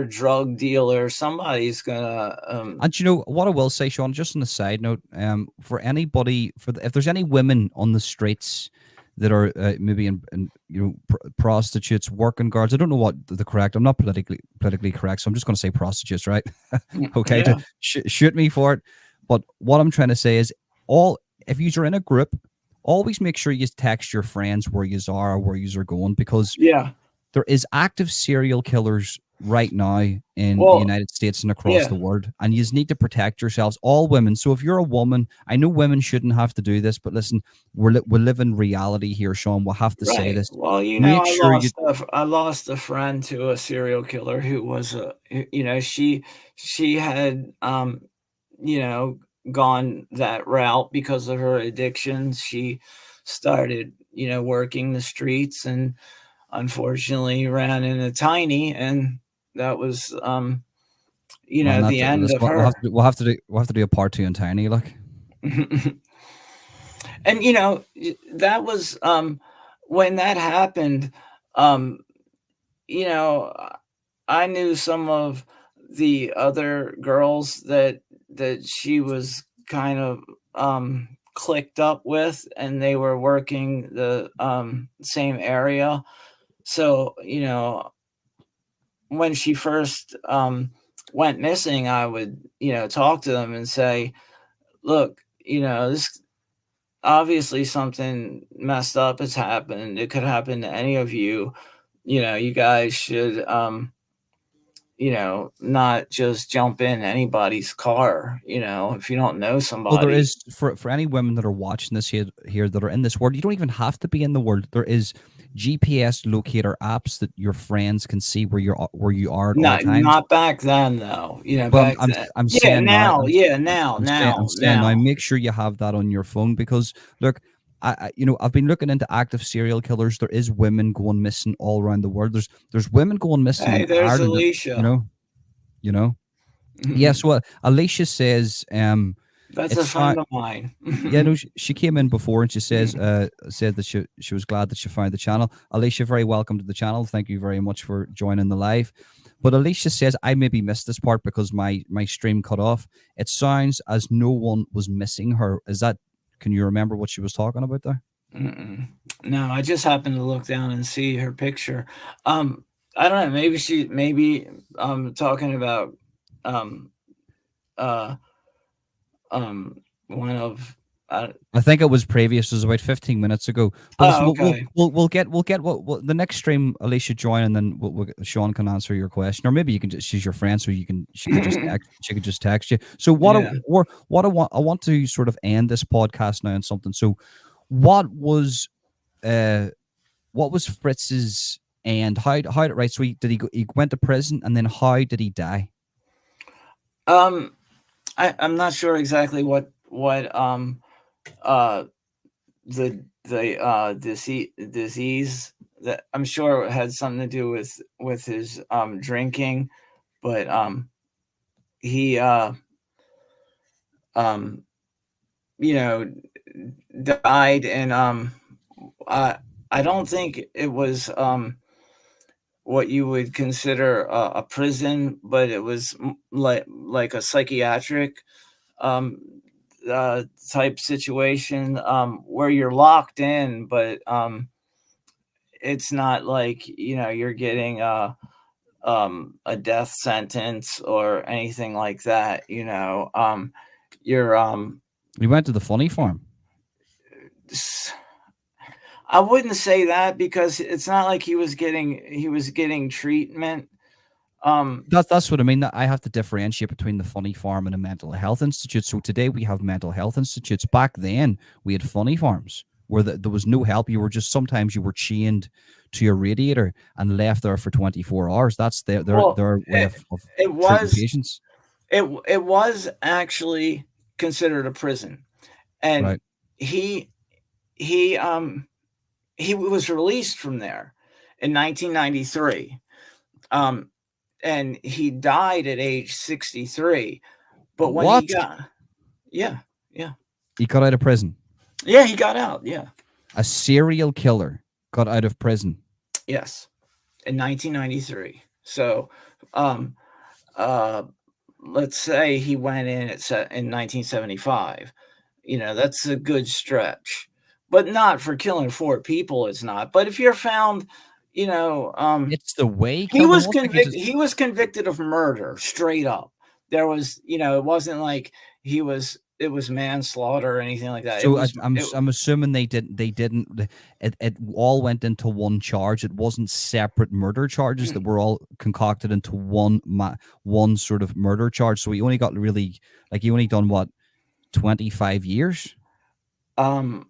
drug dealer. Somebody's gonna And what I will say, Sean, just on a side note, for anybody, if there's any women on the streets that are maybe in prostitutes, working guards, I don't know what the correct. I'm not politically correct, so I'm just going to say prostitutes, right? Okay, to yeah, shoot me for it. But what I'm trying to say is, all if you're in a group, always make sure you text your friends where you are or where you are going, because yeah. there is active serial killers right now in the Well, United States and across yeah, the world, and you just need to protect yourselves, all women. So if you're a woman, I know women shouldn't have to do this, but listen, we live in reality here, Sean. We'll have to say right. this. Well, Make sure you. I lost a friend to a serial killer who was she had you know gone that route because of her addictions. She started working the streets, and unfortunately ran into Tiny, and that was Man, the end listen, of her. we'll have to do a part two on Tiny. Like, And that was when that happened. um you know I knew some of the other girls that she was kind of clicked up with, and they were working the same area. So when she first went missing, I would talk to them and say, look, this obviously something messed up has happened. It could happen to any of you. You guys should not just jump in anybody's car, if you don't know well, there somebody. is, for any women that are watching this here that are in this world. You don't even have to be in the world. There is GPS locator apps that your friends can see where you are at all times. Not back then, though. But Back then. I'm Yeah, saying now, now. Yeah, now, I'm now, saying now, now. make sure you have that on your phone, because look, I've been looking into active serial killers. There is women going missing all around the world. There's women going missing Hey, in there's Ireland. You Alicia. know, you know. Yeah. So Alicia says, That's it a friend sound of mine. yeah, no, she came in before and she said that she was glad that she found the channel. Alicia, very welcome to the channel. Thank you very much for joining the live. But Alicia says, I maybe missed this part because my stream cut off. It sounds as no one was missing her. Is that, can you remember what she was talking about there? Mm-mm. No, I just happened to look down and see her picture. I don't know. Maybe talking about um uh one of I think it was previous. It was about 15 minutes ago. But listen, oh, okay. we'll get what the next stream. Alicia join, and then Sean can answer your question, or maybe you can just, she's your friend, so she could just text you. So Yeah. I want to sort of end this podcast now on something. So what was uh what was Fritz's end? How did, right? So he went to prison, and then how did he die? um I'm not sure exactly what uh the disease, that I'm sure it had something to do with his drinking, but he um you know died, and I don't think it was what you would consider a prison, but it was like a psychiatric um, type situation, where you're locked in, but it's not like, you're getting a death sentence or anything like that. You're We went to the funny farm. I wouldn't say that, because it's not like he was getting treatment. Um, That's what I mean. That I have to differentiate between the funny farm and a mental health institute. So today we have mental health institutes. Back then we had funny farms where there was no help. You were just sometimes you were chained to your radiator and left there for 24 hours. That's well, their way of it treating was patients. it was actually considered a prison, and Right. he he um he was released from there in 1993. Um, and he died at age 63. But when he What? got, yeah, yeah, He got out of prison. yeah, he got out. Yeah, A serial killer got out of prison. yes, in 1993. So, um, uh, let's say he went in 1975. That's a good stretch, but not for killing four people. It's not. But if you're found, you know, um, It's the way he he killed them. was What's like he convicted. just He was convicted of murder, straight up. There was, it wasn't like it was manslaughter or anything like that. It so was. I'm assuming they didn't it all went into one charge. It wasn't separate murder charges that were all concocted into one sort of murder charge. So he only got really like he only done what 25 years, um,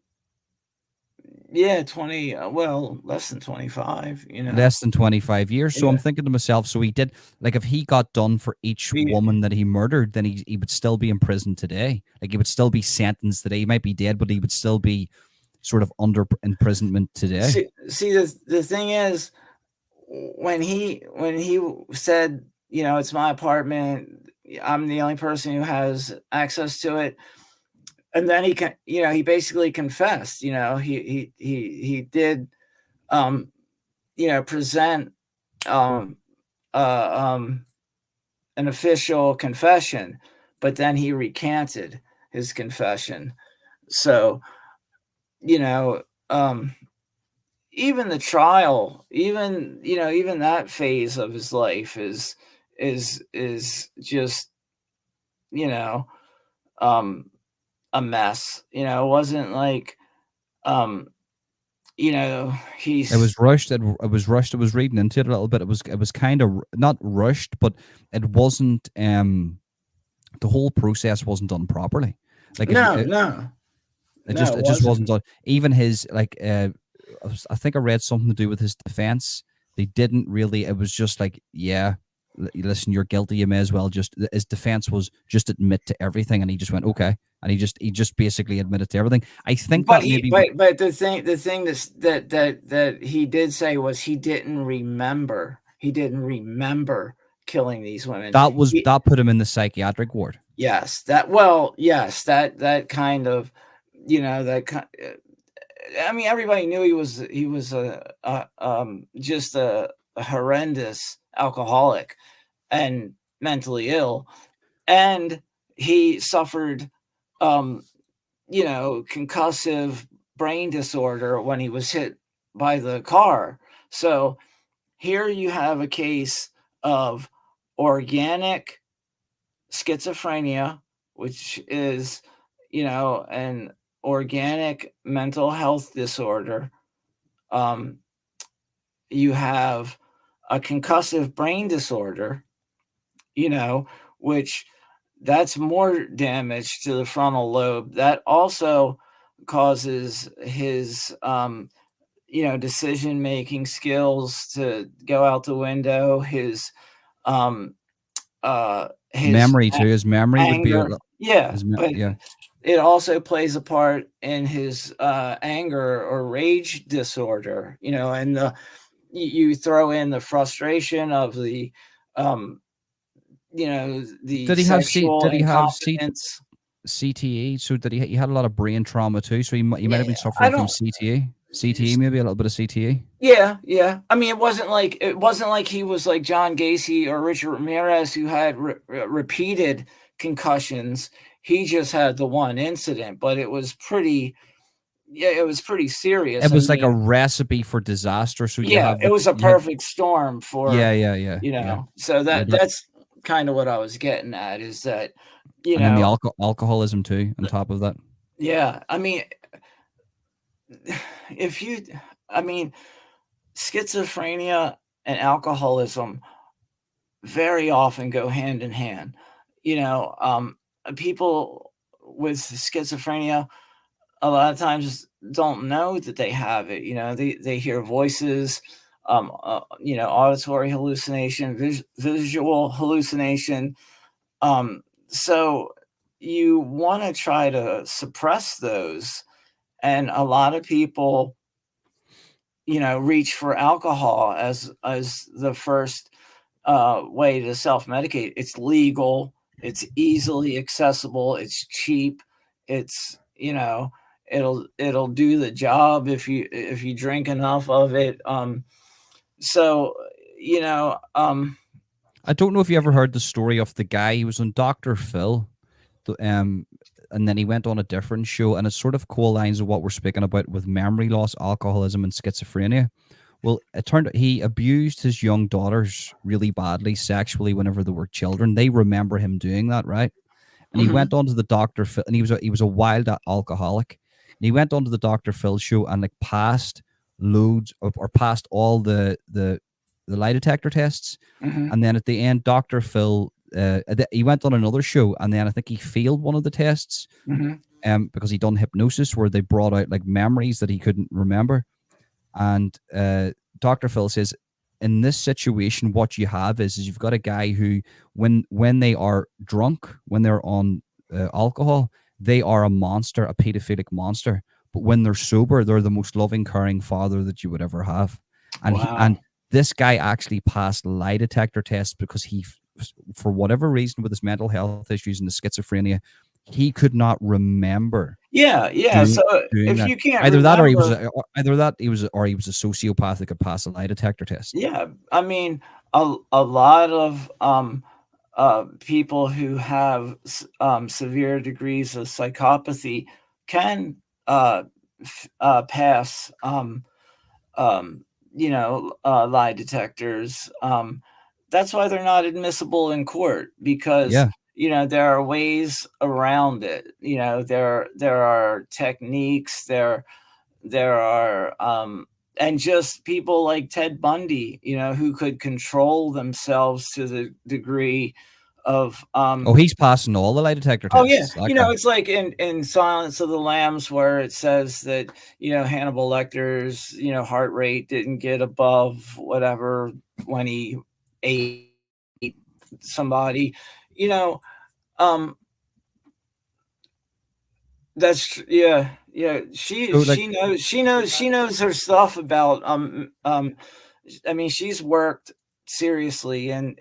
yeah, 20. Well, less than 25. less than 25 years. So I'm Yeah. thinking to myself, so he did like if he got done for each He- woman that he murdered, then he would still be in prison today. Like he would still be sentenced today. He might be dead, but he would still be sort of under imprisonment today. see, the thing is, when he said, it's my apartment, I'm the only person who has access to it, and then he basically confessed. He did, um present, um uh um an official confession, but then he recanted his confession. So, you know um even the trial, even that phase of his life is just, you know um a mess. It wasn't like, um It was he's rushed. It was rushed. I was reading into it a little bit. It was kind of not rushed, but it wasn't. The whole process wasn't done properly. Like if you, no, no, it no, just it it just wasn't wasn't. done. Even his like I think I read something to do with his defense. They didn't really. It was just like, yeah, listen, you're guilty. You may as well just. His defense was just admit to everything, and he just went okay, and he just basically admitted to everything. I think But that he, maybe but the thing that he did say was he didn't remember. He didn't remember killing these women. that put him in the psychiatric ward. Yes, that kind of, that kind. I mean, everybody knew he was just a horrendous alcoholic and mentally ill, and he suffered, um, concussive brain disorder when he was hit by the car. So here you have a case of organic schizophrenia, which is, an organic mental health disorder. Um, you have a concussive brain disorder, which that's more damage to the frontal lobe. That also causes his, decision making skills to go out the window. Um, his Memory too. His memory would be anger. Yeah, but yeah. it also plays a part in his anger or rage disorder. And you throw in the frustration of um, the Did he have C? sexual Did he have incompetence. CTE? So did he? He had a lot of brain trauma too. So he might have Yeah, been I suffering from don't. CTE. CTE, maybe a little bit of CTE. Yeah, yeah. I mean, it wasn't like he was like John Gacy or Richard Ramirez who had repeated concussions. He just had the one incident, but it was pretty. Yeah, it was pretty serious. It I was like a mean, recipe for disaster. So you yeah, have it the was a you had perfect storm for, yeah, yeah, yeah, yeah. so You had like that's kind of what I was getting at is that, you and then the know, alcoholism too on top of that. yeah, I mean, if you, I mean, schizophrenia and alcoholism very often go hand in hand. You know, people with schizophrenia a lot of times don't know that they have it. You know, they hear voices, auditory hallucination, visual hallucination. So you want to try to suppress those, and a lot of people, reach for alcohol as the first way to self medicate. It's legal, it's easily accessible, it's cheap, it's it'll do the job if you drink enough of it. So you know, I don't know if you ever heard the story of the guy. He was on Dr. Phil, um, and then he went on a different show, and it's sort of co-lines of what we're speaking about with memory loss, alcoholism, and schizophrenia. Well, it turned out he abused his young daughters really badly sexually whenever they were children. They remember him doing that, right? And he mhm, went on to the Dr. Phil, and he was a wild alcoholic. And he went on to the Dr. Phil show and like passed loads or passed all the lie detector tests. mhm, And then at the end, Dr. Phil, he went on another show, and then I think he failed one of the tests, mhm, because he done hypnosis where they brought out like memories that he couldn't remember. And Dr. Phil says, in this situation, what you have is you've got a guy who, when they are drunk, when they're on alcohol, they are a monster, a pedophilic monster. But when they're sober, they're the most loving, caring father that you would ever have. And wow, this guy actually passed lie detector tests because for whatever reason, with his mental health issues and the schizophrenia, he could not remember yeah, yeah. doing So doing if that. you can't Either that, or he was remember, a, either that he was a sociopath that could pass a lie detector test. yeah, I mean, a lot of people who have severe degrees of psychopathy can pass, um, lie detectors. That's why they're not admissible in court because Yeah. there are ways around it. There are techniques. There are and just people like Ted Bundy, who could control themselves to the degree of Oh, he's passing all the lie detector oh yeah, tests. That guy. it's like in Silence of the Lambs where it says that Hannibal Lecter's heart rate didn't get above whatever when he ate somebody. you know um yeah, yeah, she So like, she knows she knows her stuff about I mean, she's worked seriously in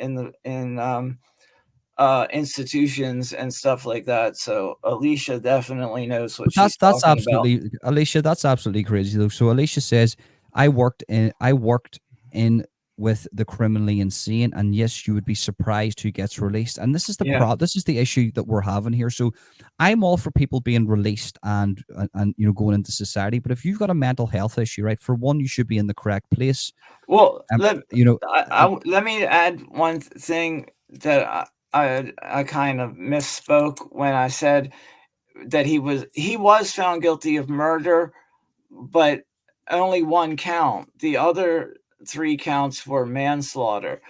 institutions and stuff like that. So Alicia definitely knows what but she's that's talking about. absolutely, Alicia. That's absolutely crazy though. So Alicia says, I worked in with the criminally insane, and yes, you would be surprised who gets released. And this is Yeah. this is the issue that we're having here. So I'm all for people being released and going into society. But if you've got a mental health issue, right, for one, you should be in the correct place. Well, Um, you know, uh, let me add one thing that I kind of misspoke when I said that he was found guilty of murder, but only one count. The other three counts were manslaughter.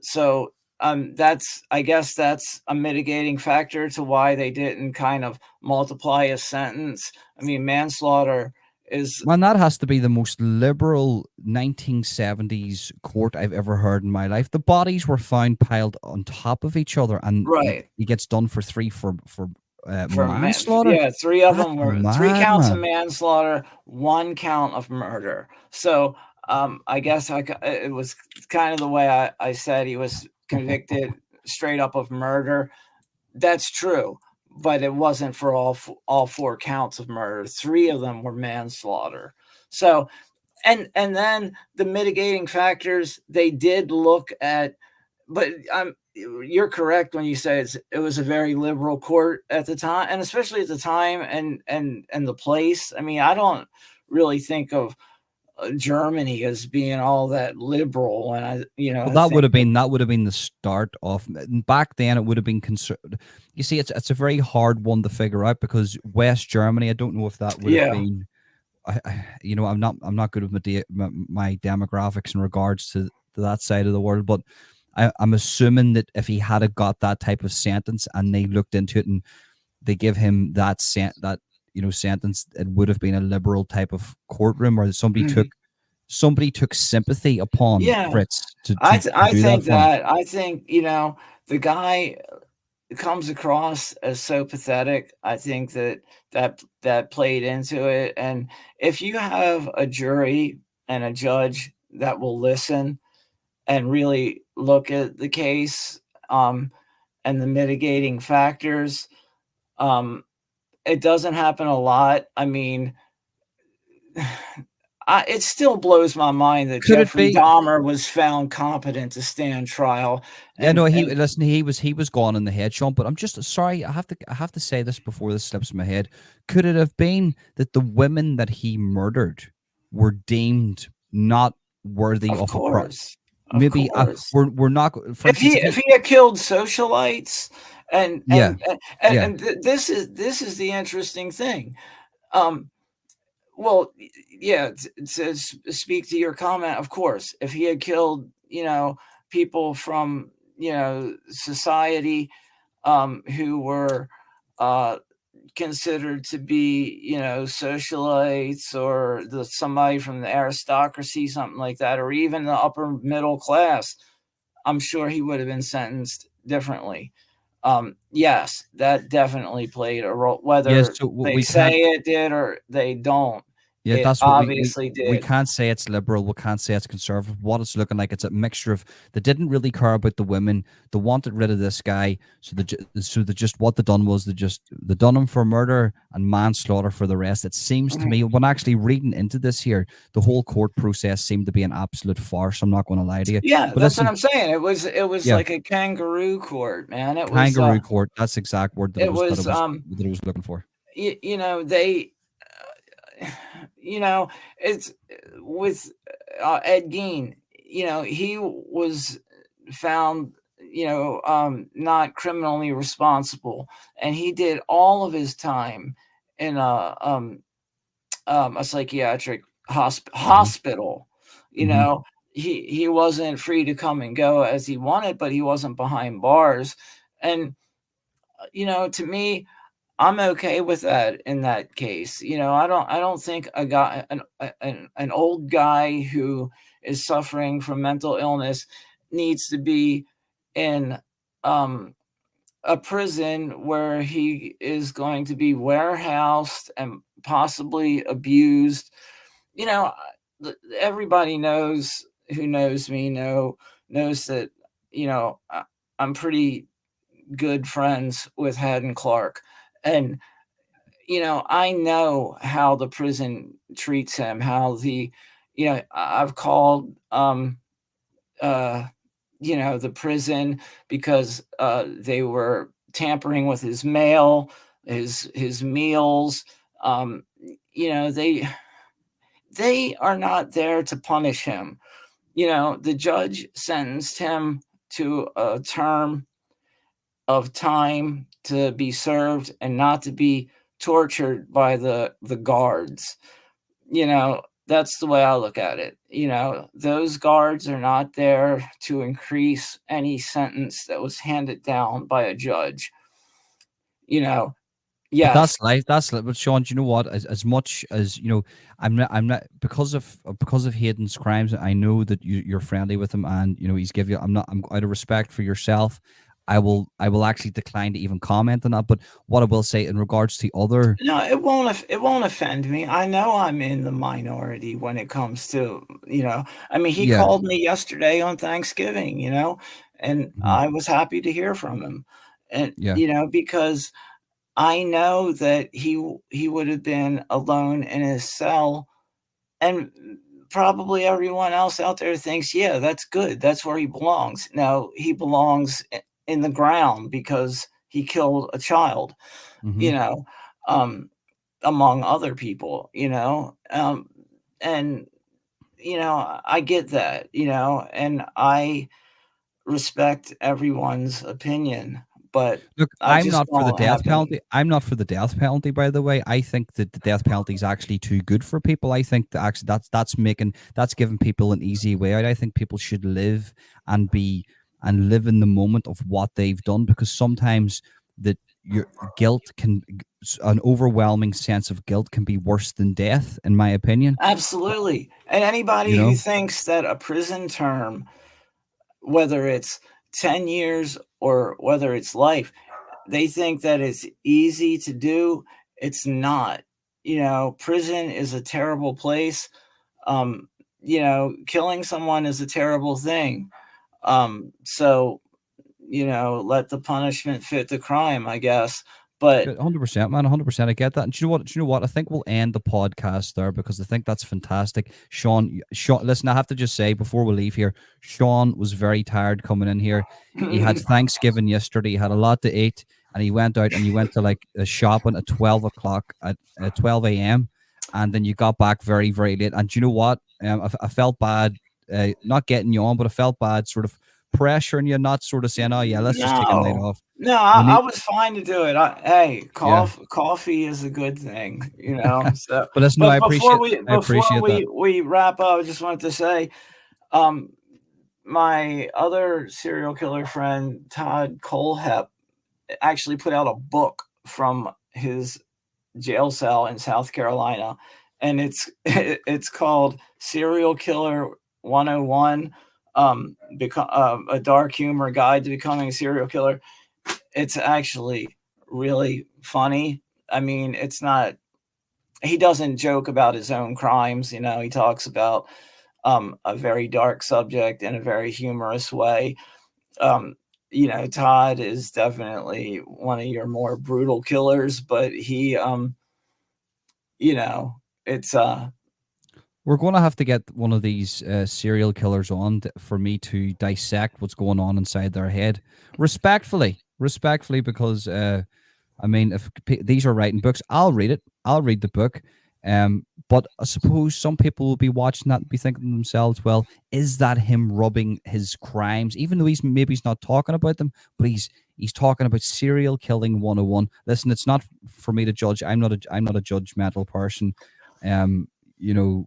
So I guess that's a mitigating factor to why they didn't kind of multiply a sentence. I mean, manslaughter is Man, that has to be the most liberal 1970s court I've ever heard in my life. The bodies were found piled on top of each other, and right. he gets done for three for manslaughter. Yeah, three of That's them were three mad, counts of man. manslaughter, one count of murder. So I guess it was kind of the way I said he was convicted straight up of murder. That's true, but it wasn't for all four counts of murder. Three of them were manslaughter. So, and then the mitigating factors they did look at, but you're correct when you say it was a very liberal court at the time, and especially at the time and the place. I mean, I don't really think of Germany as being all that liberal when Well, I think of, that would have been the start of back then. It would have been You see, it's a very hard one to figure out because West Germany. I don't know if that would have yeah. been. I'm not good with my demographics in regards to that side of the world, but I'm assuming that if he had a got that type of sentence and they looked into it and they give him that sentence, it would have been a liberal type of courtroom, or Mhm. somebody took sympathy upon Yeah, Fritz to do that for him. I think the guy comes across as so pathetic. I think that played into it. And if you have a jury and a judge that will listen and really look at the case, um, and the mitigating factors, um, it doesn't happen a lot. I mean, it still blows my mind that Could it Jeffrey be? Dahmer was found competent to stand trial. Yeah, no. He And listen. He was gone in the head, Sean. But I'm just sorry. I have to say this before this slips my head. Could it have been that the women that he murdered were deemed not worthy of of a pro? course, of Maybe course, we're not. For instance, if if he, he had killed socialites, and yeah, yeah, this is the interesting thing. Um, well, yeah, to speak to your comment, of course, if he had killed, people from, society, who were uh, considered to be, socialites, or somebody from the aristocracy, something like that, or even the upper middle class, I'm sure he would have been sentenced differently. Yes, that definitely played a role. yes. Whether So they we say can't. it did or they don't, Yeah, it that's what obviously we did. can't say it's liberal. We can't say it's conservative. What it's looking like, it's a mixture of they didn't really care about the women. They wanted rid of this guy, so they just what they done was they done him for murder and manslaughter for the rest. It seems to Mhm. me when actually reading into this here, the whole court process seemed to be an absolute farce. I'm not going to lie to you. Yeah, But that's what listen, I'm saying. It was yeah, like a kangaroo court, man. kangaroo court. That's the exact word It was that I was looking for. they you know it's with Ed Gein. He was found, not criminally responsible, and he did all of his time in a psychiatric Hmm. hospital. You Hmm. know, he wasn't free to come and go as he wanted, but he wasn't behind bars. And to me, I'm okay with that in that case. I don't think a guy an old guy who is suffering from mental illness needs to be in um a prison where he is going to be warehoused and possibly abused. You know, everybody who knows me knows that I'm pretty good friends with Haddon Clark, and I know how the prison treats him. How I've called uh, the prison because they were tampering with his mail, his meals. Um, they are not there to punish him. The judge sentenced him to a term of time to be served and not to be tortured by the guards. That's the way I look at it. Those guards are not there to increase any sentence that was handed down by a judge. You know, But yes. that's life. That's but Sean. Do you know what? As much as I'm not because of Hayden's crimes. I know that you're friendly with him, and he's give you. I'm not. I'm out of respect for yourself. I will actually decline to even comment on that. But what I will say in regards to other, No, it won't offend me. I know I'm in the minority when it comes to, I mean, he yeah, called me yesterday on Thanksgiving, and mhm, I was happy to hear from him. And, yeah, because I know that he would have been alone in his cell and probably everyone else out there thinks, yeah, that's good. That's where he belongs. No, he belongs in the ground because he killed a child, Hmm. you know, um, among other people, and, I get that, and I respect everyone's opinion, but Look, I I'm just not for the don't death have penalty. any. I'm not for the death penalty, by the way. I think that the death penalty is actually too good for people. I think that actually that's giving people an easy way out. I think people should live and be and live in the moment of what they've done, because sometimes that your guilt can an overwhelming sense of guilt can be worse than death, in my opinion. Absolutely. And You anybody who know. thinks that a prison term, whether it's 10 years or whether it's life, they think that it's easy to do. It's not. Prison is a terrible place. Um, Killing someone is a terrible thing. So, let the punishment fit the crime, I guess. But 100%, man. 100%. I get that. And do you know what? Do you know what? I think we'll end the podcast there, because I think that's fantastic. Sean, listen, I have to just say before we leave here, Sean was very tired coming in here. He had Thanksgiving yesterday. He had a lot to eat, and he went out and you went to like shopping at 12 o'clock at 12 a.m. And then you got back very, very late. And do you know what? I felt bad, not getting you on, but I felt bad sort of pressuring you, not sort of saying, oh, yeah, let's just take a night no, off. no, We I need, was fine to do it. Hey, yeah. coffee is a good thing, So, But listen, no, but before we I appreciate that. wrap up, I just wanted to say, um, my other serial killer friend Todd Colehep actually put out a book from his jail cell in South Carolina, and it's called Serial Killer 101, a dark humor guide to becoming a serial killer. It's actually really funny. I mean, it's not. He doesn't joke about his own crimes. He talks about a very dark subject in a very humorous way. Um, Todd is definitely one of your more brutal killers, but he, you know, it's We're going to have to get one of these serial killers on for me to dissect what's going on inside their head, respectfully, because I mean, if these are writing books, I'll read it. I'll read the book. But I suppose some people will be watching that and be thinking to themselves, well, is that him rubbing his crimes? Even though he's not talking about them, but he's talking about serial killing 101. Listen, it's not for me to judge. I'm not a judgmental person. Um, you know,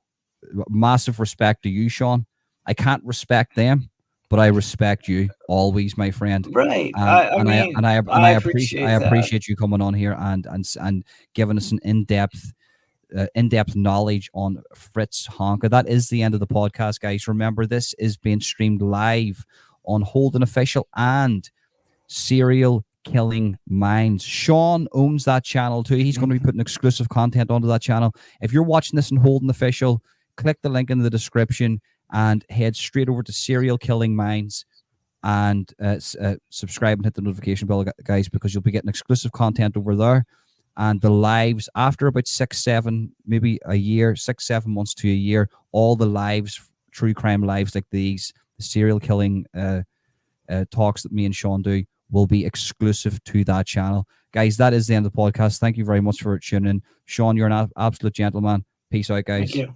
massive respect to you, Sean. I can't respect them, but I respect you always, my friend. right. And I mean, I I appreciate appreciate that. you coming on here and giving us an in-depth knowledge on Fritz Honka. That is the end of the podcast, guys. Remember, this is being streamed live on Holden Official and Serial Killing Minds. Sean owns that channel too. He's going to be putting exclusive content onto that channel. If you're watching this in Holden Official, click the link in the description and head straight over to Serial Killing Minds and subscribe and hit the notification bell, guys, because you'll be getting exclusive content over there. And the lives after about 6-7, maybe a year, 6-7 months to a year, all the lives, true crime lives like these, the serial killing talks that me and Sean do, will be exclusive to that channel. Guys, that is the end of the podcast. Thank you very much for tuning in. Sean, you're an absolute gentleman. Peace out, Thank guys. you.